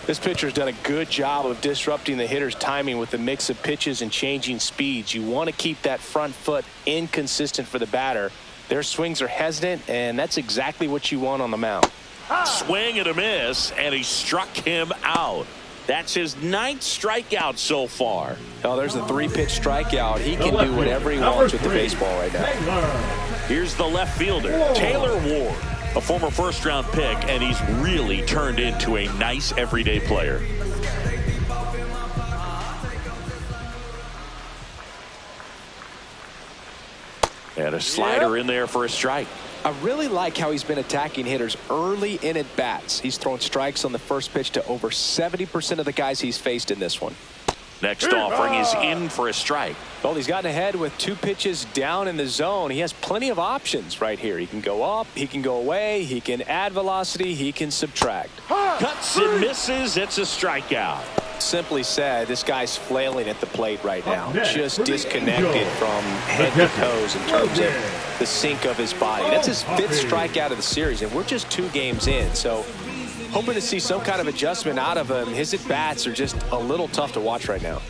This pitcher's done a good job of disrupting the hitter's timing with the mix of pitches and changing speeds. You want to keep that front foot inconsistent for the batter. Their swings are hesitant, and that's exactly what you want on the mound. Swing and a miss, and he struck him out. That's his 9th strikeout so far. Oh, there's a 3-pitch strikeout. He can do whatever he wants with the baseball right now. Here's the left fielder, Taylor Ward, a former first-round pick, and he's really turned into a nice everyday player. And a slider in there for a strike. I really like how he's been attacking hitters early in at bats. He's thrown strikes on the first pitch to over 70% of the guys he's faced in this one. Next offering is in for a strike. Well, he's gotten ahead with 2 pitches down in the zone. He has plenty of options right here. He can go up, he can go away, he can add velocity, he can subtract. Cuts and misses. It's a strikeout. Simply said, this guy's flailing at the plate right now. Just disconnected from head to toes in terms of the sink of his body. That's his 5th strikeout of the series, and we're just 2 games in. So hoping to see some kind of adjustment out of him. His at-bats are just a little tough to watch right now.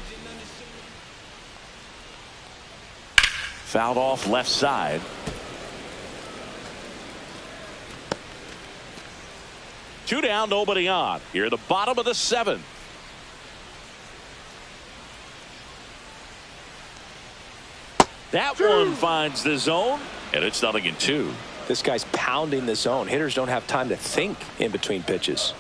Fouled off left side. Two down, nobody on. Here at the bottom of the 7th. That one finds the zone, and it's 0-2. This guy's pounding the zone. Hitters don't have time to think in between pitches.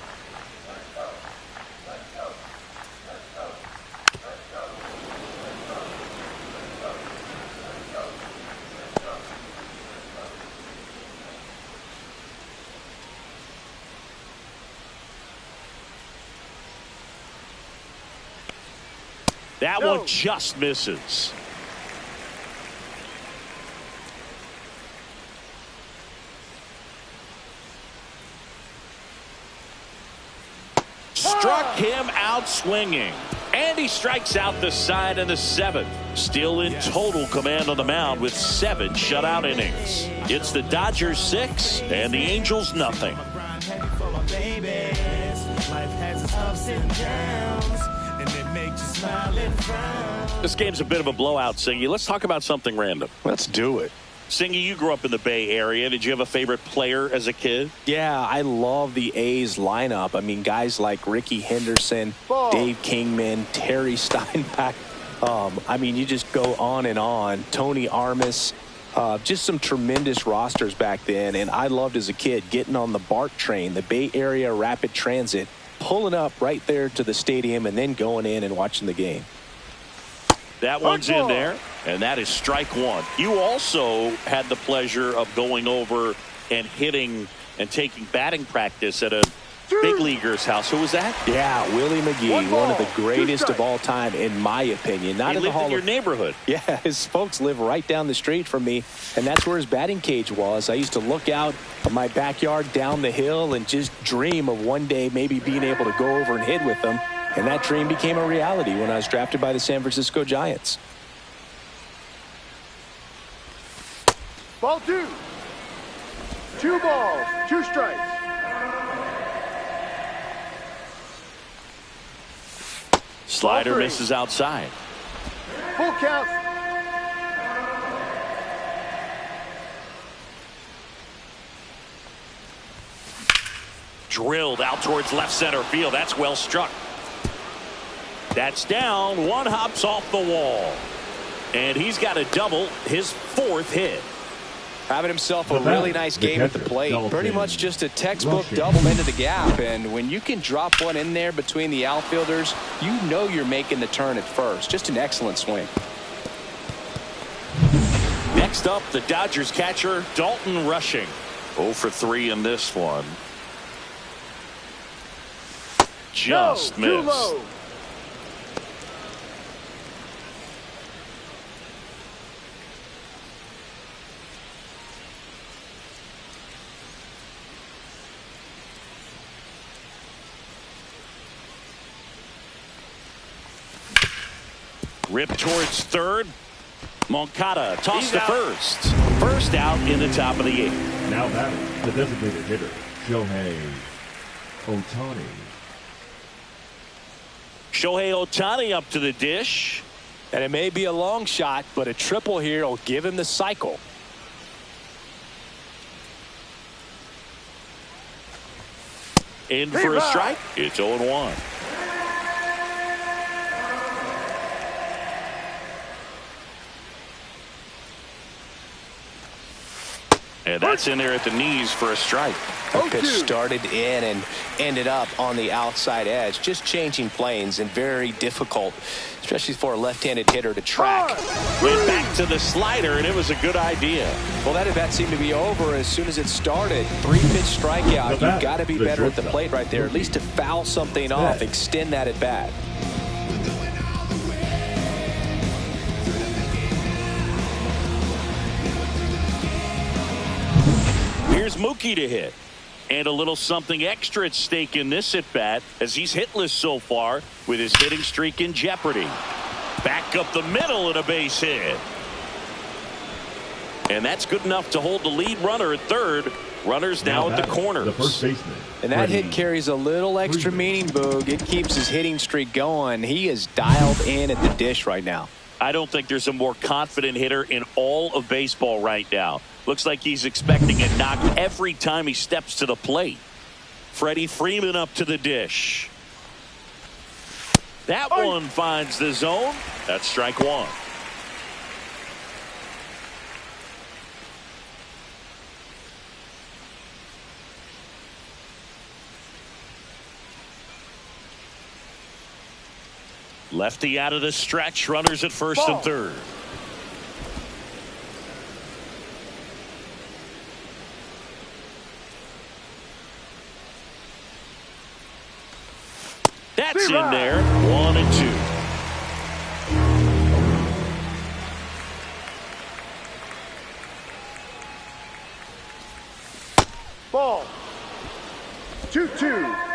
That one just misses. struck him out swinging. And he strikes out the side in the 7th. Still in total command on the mound with 7 shutout innings. It's the Dodgers 6 and the Angels nothing. This game's a bit of a blowout, Singy. Let's talk about something random. Let's do it. Singy, you grew up in the Bay Area. Did you have a favorite player as a kid? Yeah, I love the A's lineup. I mean, guys like Ricky Henderson, Dave Kingman, Terry Steinbach. I mean, you just go on and on. Tony Armas. Just some tremendous rosters back then. And I loved as a kid getting on the BART train, the Bay Area Rapid Transit, pulling up right there to the stadium and then going in and watching the game. That one's in there, and that is strike 1. You also had the pleasure of going over and hitting and taking batting practice at a big leaguer's house. Who was that? Yeah, Willie McGee, one of the greatest of all time, in my opinion. Not he in the lived Hall in your of... neighborhood. Yeah, his folks live right down the street from me, and that's where his batting cage was. I used to look out of my backyard down the hill and just dream of one day maybe being able to go over and hit with them. And that dream became a reality when I was drafted by the San Francisco Giants. Ball 2. 2 balls, 2 strikes. Slider misses outside. Full count. Drilled out towards left center field. That's well struck. That's down. One hops off the wall. And he's got a double, his 4th hit. Having himself a really nice game at the plate. Pretty much just a textbook double into the gap. And when you can drop one in there between the outfielders, you know you're making the turn at first. Just an excellent swing. Next up, the Dodgers catcher, Dalton Rushing. 0 for 3 in this one. Just missed. Too low. Ripped towards third. Moncada tossed to first. First out in the top of the 8th. Now batting, the designated hitter, Shohei Ohtani. Shohei Ohtani up to the dish. And it may be a long shot, but a triple here will give him the cycle. In for a strike. It's 0-1. And that's in there at the knees for a strike. The pitch started in and ended up on the outside edge. Just changing planes and very difficult, especially for a left-handed hitter to track. Went back to the slider, and it was a good idea. Well, that at bat seemed to be over as soon as it started. 3-pitch strikeout. You've got to be better at the plate right there, at least to foul something off, extend that at bat. Here's Mookie to hit. And a little something extra at stake in this at-bat as he's hitless so far with his hitting streak in jeopardy. Back up the middle and a base hit. And that's good enough to hold the lead runner at third. Runners now at the corners. The first baseman. And that hit carries a little extra meaning, Boog. It keeps his hitting streak going. He is dialed in at the dish right now. I don't think there's a more confident hitter in all of baseball right now. Looks like he's expecting a knock every time he steps to the plate. Freddie Freeman up to the dish. That one finds the zone. That's strike 1. Lefty out of the stretch. Runners at first and third. That's in there. 1-2. Ball. 2-2.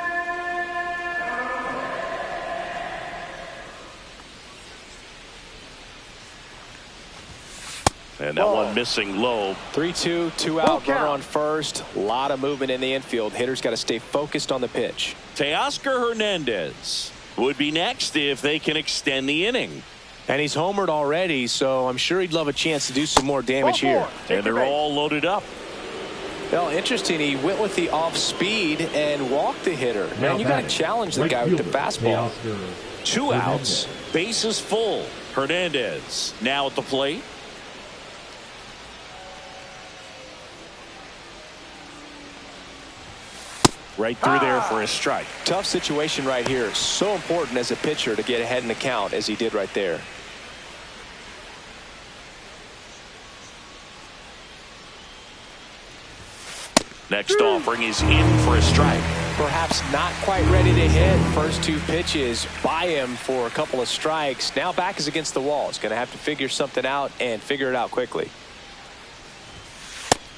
And that one missing low. 3-2, 2 out, runner on first. A lot of movement in the infield. Hitters got to stay focused on the pitch. Teoscar Hernandez would be next if they can extend the inning. And he's homered already, so I'm sure he'd love a chance to do some more damage here. And they're all loaded up. Well, interesting. He went with the off speed and walked the hitter. Man, you got to challenge the guy with the fastball. 2 outs, bases full. Hernandez now at the plate. Right through there for a strike. Tough situation right here. So important as a pitcher to get ahead in the count as he did right there. Next offering is in for a strike. Perhaps not quite ready to hit. First 2 pitches by him for a couple of strikes. Now back is against the wall. He's going to have to figure something out and figure it out quickly.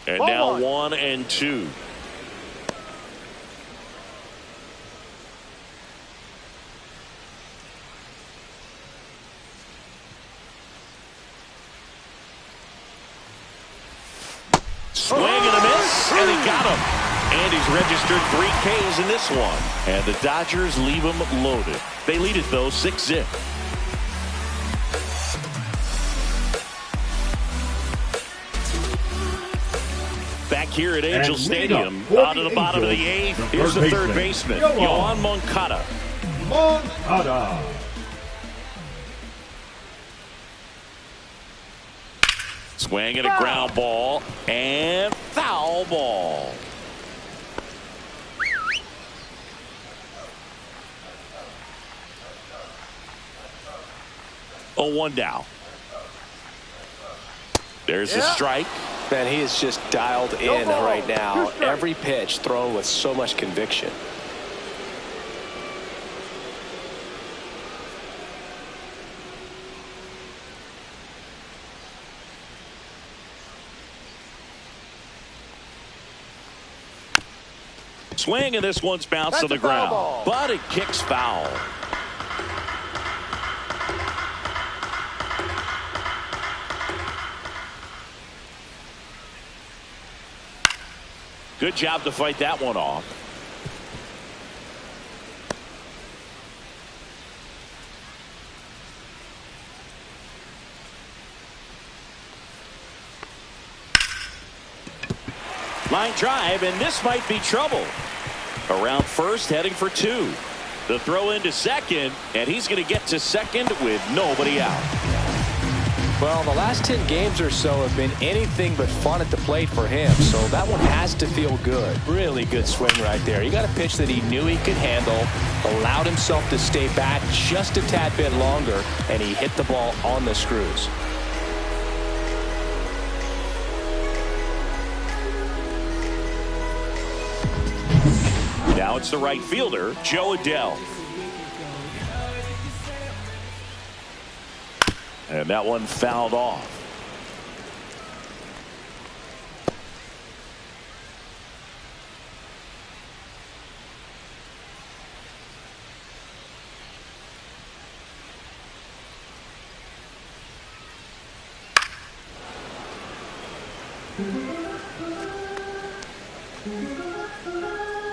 And now 1-2. Swing and a miss, and he got him. And he's registered 3 Ks in this one. And the Dodgers leave him loaded. They lead it, though, 6-0. Back here at Angel Stadium, out of the bottom of the 8th, here's the third baseman, Yoan Moncada. Swing and a ground ball and foul ball. Oh, 1 down. There's a strike. Man, he is just dialed in right now. Every pitch thrown with so much conviction. Swing, and this one's bounced to the ground, but it kicks foul. Good job to fight that one off. Line drive, and this might be trouble. Around first, heading for 2. The throw into second, and he's going to get to second with nobody out. Well, the last 10 games or so have been anything but fun at the plate for him, so that one has to feel good. Really good swing right there. He got a pitch that he knew he could handle, allowed himself to stay back just a tad bit longer, and he hit the ball on the screws. Now it's the right fielder, Joe Adell. And that one fouled off.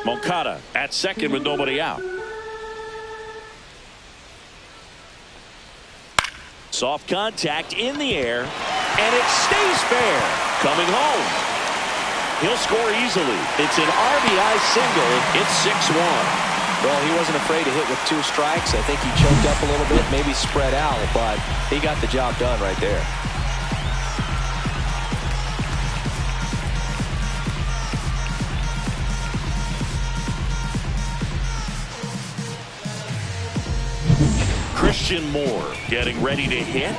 Moncada at second with nobody out. Soft contact in the air, and it stays fair. Coming home. He'll score easily. It's an RBI single. It's 6-1. Well, he wasn't afraid to hit with 2 strikes. I think he choked up a little bit, maybe spread out, but he got the job done right there. Christian Moore getting ready to hit.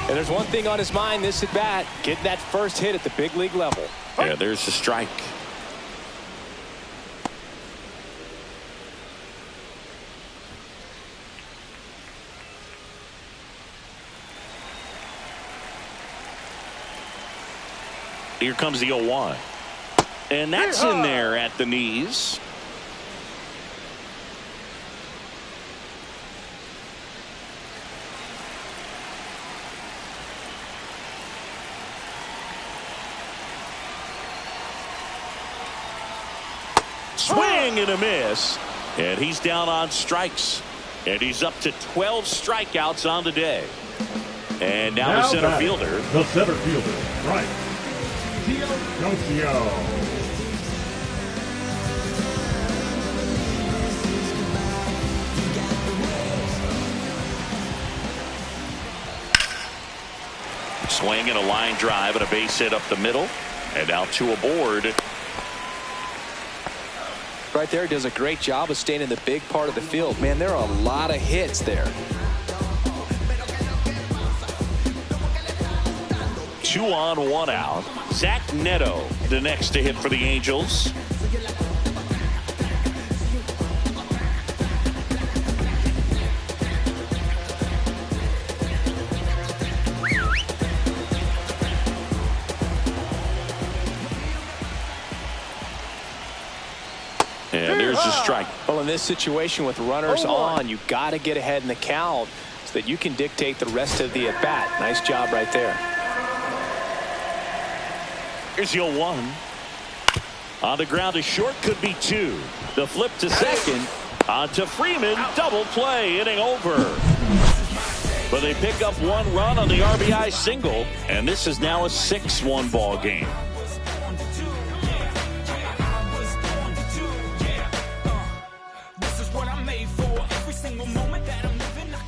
And there's one thing on his mind this at bat, getting that first hit at the big league level. Yeah, there's the strike. Here comes the 0-1. And that's in there at the knees. Swing and a miss. And he's down on strikes. And he's up to 12 strikeouts on the day. And now the center fielder. The center fielder, right. Teosio. Swing and a line drive and a base hit up the middle. And now 2 aboard. Right there, does a great job of staying in the big part of the field. Man, there are a lot of hits there. 2 on, 1 out. Zach Neto, the next to hit for the Angels. And there's the strike. Well, in this situation with runners on, you got to get ahead in the count so that you can dictate the rest of the at-bat. Nice job right there. Here's the 0-1. On the ground to short, could be 2. The flip to second. On to Freeman. Double play. Inning over. But they pick up 1 run on the RBI single. And this is now a 6-1 ball game.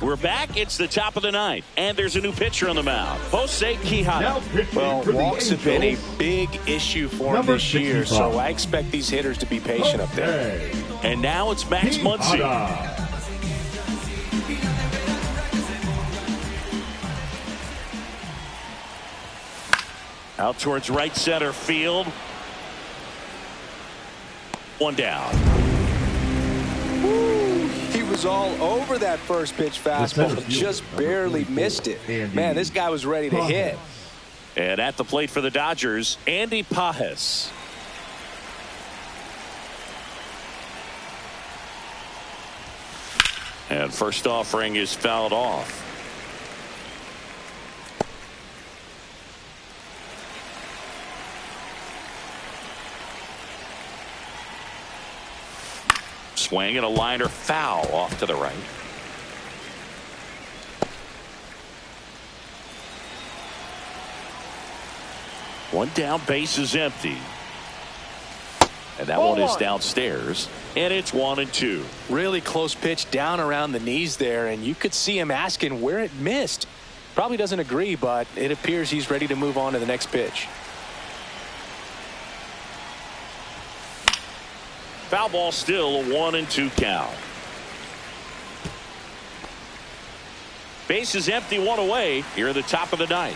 We're back. It's the top of the 9th, and there's a new pitcher on the mound. Jose Quijada. Well, walks have been a big issue for him this year, so I expect these hitters to be patient up there. And now it's Max Muncy. Out towards right center field. 1 down. He was all over that first pitch fastball, just barely missed it. Man, this guy was ready to hit. And at the plate for the Dodgers, Andy Pajes. And first offering is fouled off. Swing and a liner foul off to the right. One down, base is empty. And that one is downstairs. And it's 1-2. Really close pitch down around the knees there, and you could see him asking where it missed. Probably doesn't agree, but it appears he's ready to move on to the next pitch. Foul ball, still a 1-2 count. Base is empty, 1 away here at the top of the 9th.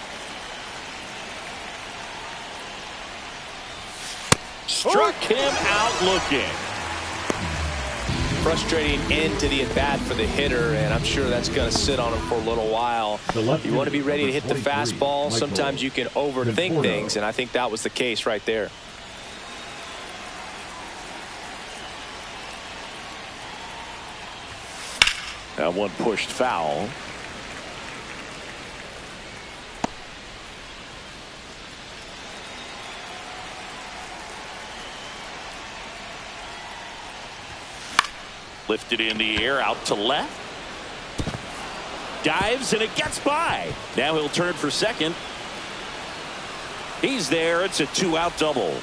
Struck him out looking. Frustrating end to the at-bat for the hitter, and I'm sure that's going to sit on him for a little while. You want to be ready to hit the fastball. Sometimes you can overthink things, and I think that was the case right there. That one pushed foul. Lifted in the air, out to left. Dives, and it gets by. Now he'll turn for second. He's there. It's a 2-out double.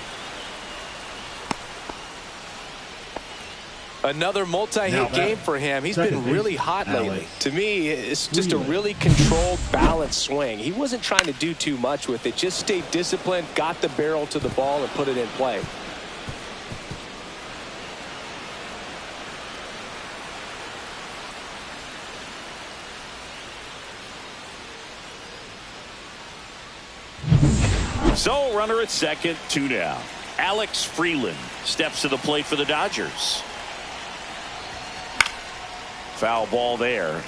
Another multi-hit game for him. He's been really hot lately. To me, it's just a really controlled, balanced swing. He wasn't trying to do too much with it. Just stayed disciplined, got the barrel to the ball, and put it in play. So, runner at second, 2 down. Alex Freeland steps to the plate for the Dodgers. Foul ball there.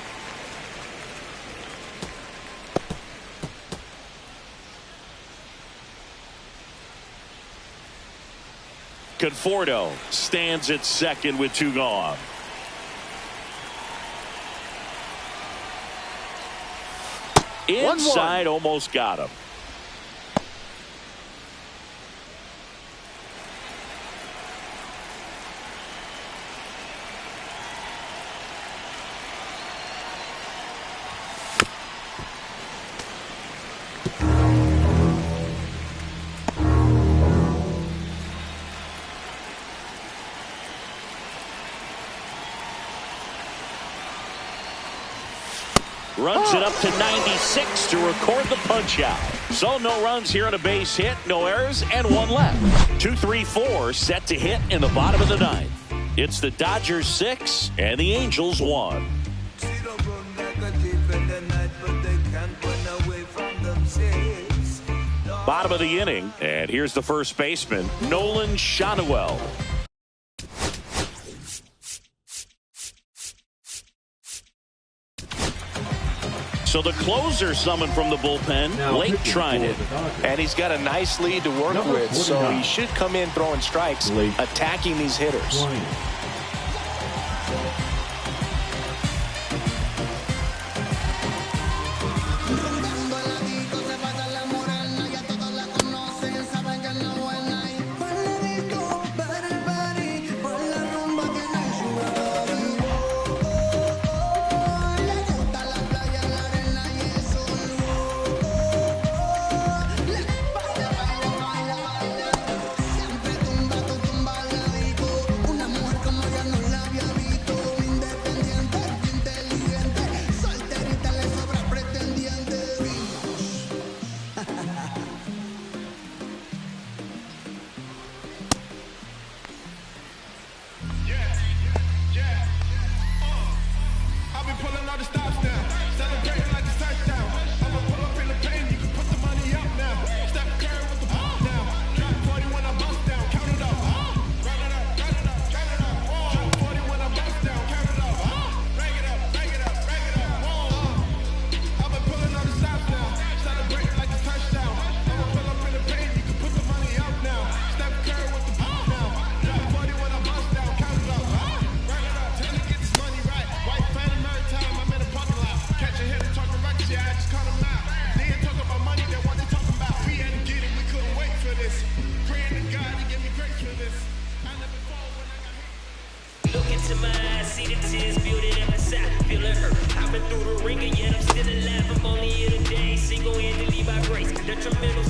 Conforto stands at second with 2 gone. Inside, almost got him. Runs it up to 96 to record the punch out. So no runs here on a base hit, no errors, and one left. 2-3-4 set to hit in the bottom of the ninth. It's the Dodgers 6 and the Angels 1. Bottom of the inning, and here's the first baseman, Nolan Schanuel. So the closer summoned from the bullpen, Blake Trinan. And he's got a nice lead to work with, so he should come in throwing strikes, attacking these hitters.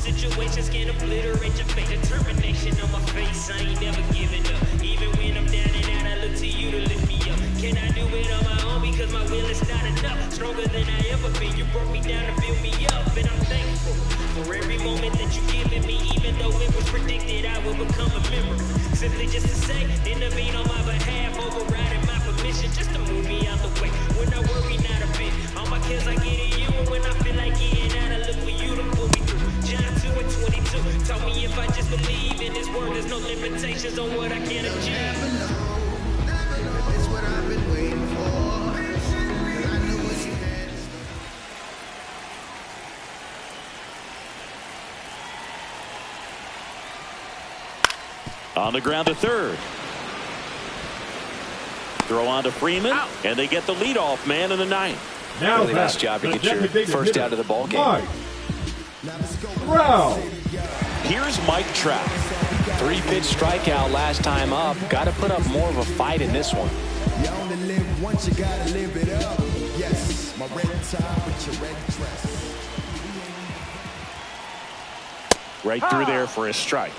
Situations can't obliterate your fate. Determination on my face, I ain't never giving up. Even when I'm down and out, I look to you to lift me up. Can I do it on my own? Because my will is not enough. Stronger than I ever been. You broke me down to build me up, and I'm thankful for every moment that you given me. Even though it was predicted, I will become a memory. Simply just to say, intervene on my behalf, overriding my permission, just to move me out the way. When I worry not a bit, all my cares I get in you, and when I feel like getting out, I look for you to pull me through. John 2:22 taught me if I just believe in His word, there's no limitations on what I can achieve. Never know, it's what I've been waiting for. 'Cause I knew what you had. On the ground to third. Throw on to Freeman, and they get the leadoff man in the ninth. Now really nice job to get your first out of the ball game. Here's Mike Trout. 3-pitch strikeout last time up. Got to put up more of a fight in this one. You only live once, you gotta live it up. Yes, my red tie with your red dress. Right through there for a strike.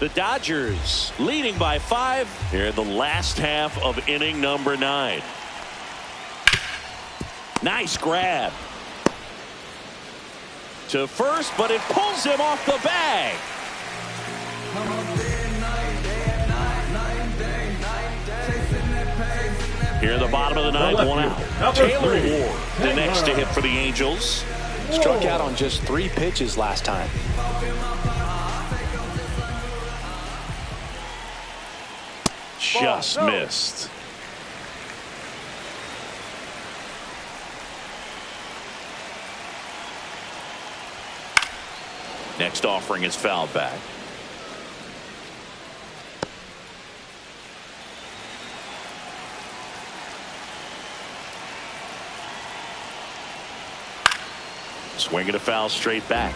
The Dodgers leading by 5 here in the last half of inning number 9. Nice grab. To first, but it pulls him off the bag. Here in the bottom of the ninth, one out. Taylor Ward, the next to hit for the Angels. Struck out on just 3 pitches last time. Just missed. Next offering is fouled back. Swing and a foul straight back.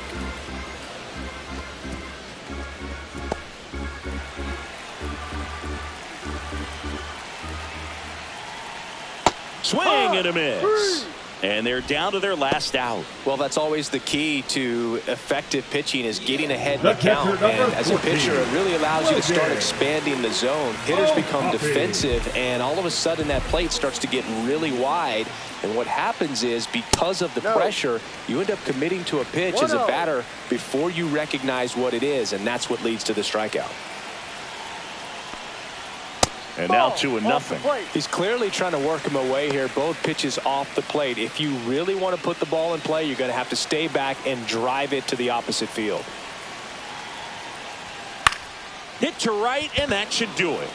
Swing and a miss. And they're down to their last out. Well, that's always the key to effective pitching, is getting ahead in the count. And as a pitcher, it really allows you to start expanding the zone. Hitters become defensive, and all of a sudden that plate starts to get really wide. And what happens is, because of the pressure, you end up committing to a pitch as a batter before you recognize what it is, and that's what leads to the strikeout. And now 2-0. He's clearly trying to work him away here. Both pitches off the plate. If you really want to put the ball in play, you're going to have to stay back and drive it to the opposite field. Hit to right, and that should do it.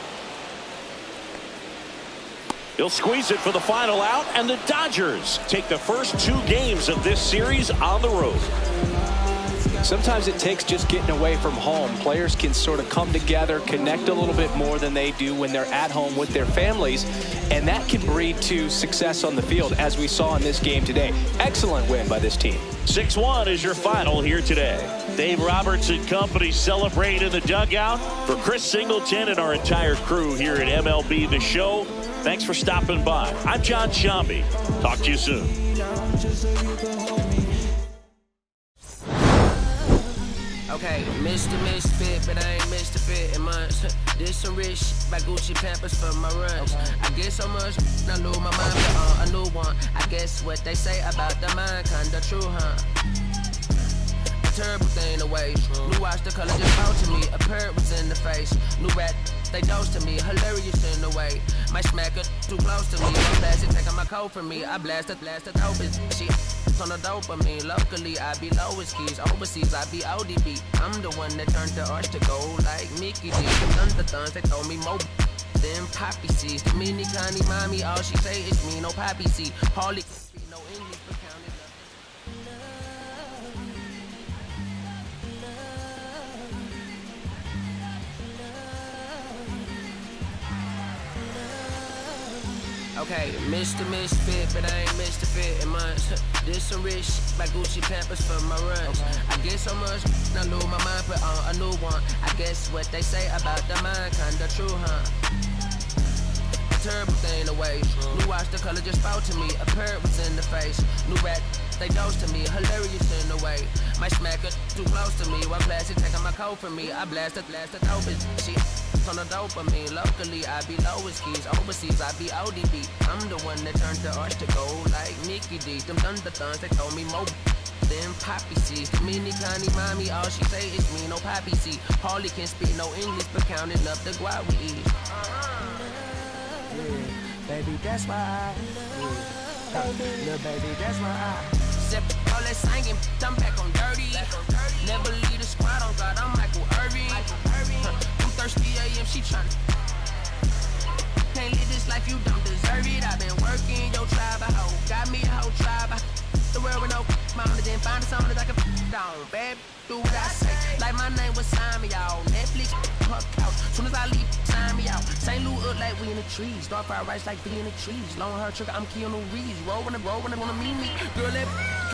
He'll squeeze it for the final out, and the Dodgers take the first 2 games of this series on the road. Sometimes it takes just getting away from home. Players can sort of come together, connect a little bit more than they do when they're at home with their families, and that can breed to success on the field, as we saw in this game today. Excellent win by this team. 6-1 is your final here today. Dave Roberts and company celebrate in the dugout. For Chris Singleton and our entire crew here at MLB The Show, thanks for stopping by. I'm John Shambi. Talk to you soon. Okay, Mr. Misfit, but I ain't Mr. Fit in months. This some rich by Gucci Pampers for my runs. I get so much, I lose my mind, but a new one. I guess what they say about the mind, kinda true, huh? A terrible thing to waste. New watch, the color just out to me. A parrot was in the face. New rat, they dose to me. Hilarious in the way. My smacker too close to me. I'm blasted, taking my coat from me. I blasted, dope is she. On the dopamine, locally I be lowest keys, overseas I be ODB. I'm the one that turned the arch to gold like Mickey D. The thuns, they told me more than poppy seeds. The mini Connie mommy, all she say is me, no poppy seed. Hardly speak no English, but counted up. Okay, Mr. Misfit, but I ain't Mr. Fit in months. This some rich by Gucci Pampers for my runs. I get so much, I lose my mind, put on a new one. I guess what they say about the mind, kinda true, huh? A terrible thing to waste. New watch, the color just spoke to me. A parrot was in the face. New rat, they dose to me. Hilarious in the way. My smacker too close to me. One plastic taking my coat from me. I blasted, dope is she. On the dopamine, locally I be lowest keys, overseas I be ODB. I'm the one that turned the arch to gold like Mickey D. Them thuns, they told me more than poppy seeds. The mini Connie mommy, all she say is me, no poppy seed. Hardly can speak no English, but counting up the guap we eat. Yeah, baby, that's why little baby, that's why sip all that singing, I'm back on dirty. Never leave the squad on God, I'm Michael Irving. Thirsty AM, she tryna. Can't live this life, you don't deserve it. I've been working your tribe, a hoe. Got me a whole tribe. The world with no mama, then find something that I can down. Bad, do what I say. Like my name was Simon, y'all. Netflix, her couch. Soon as I leave, sign me out. St. Louis up like we in the trees. Dark fried rice like we in the trees. Long hair trigger, I'm Keanu Reeves. Roll when they wanna meet me. Girl, that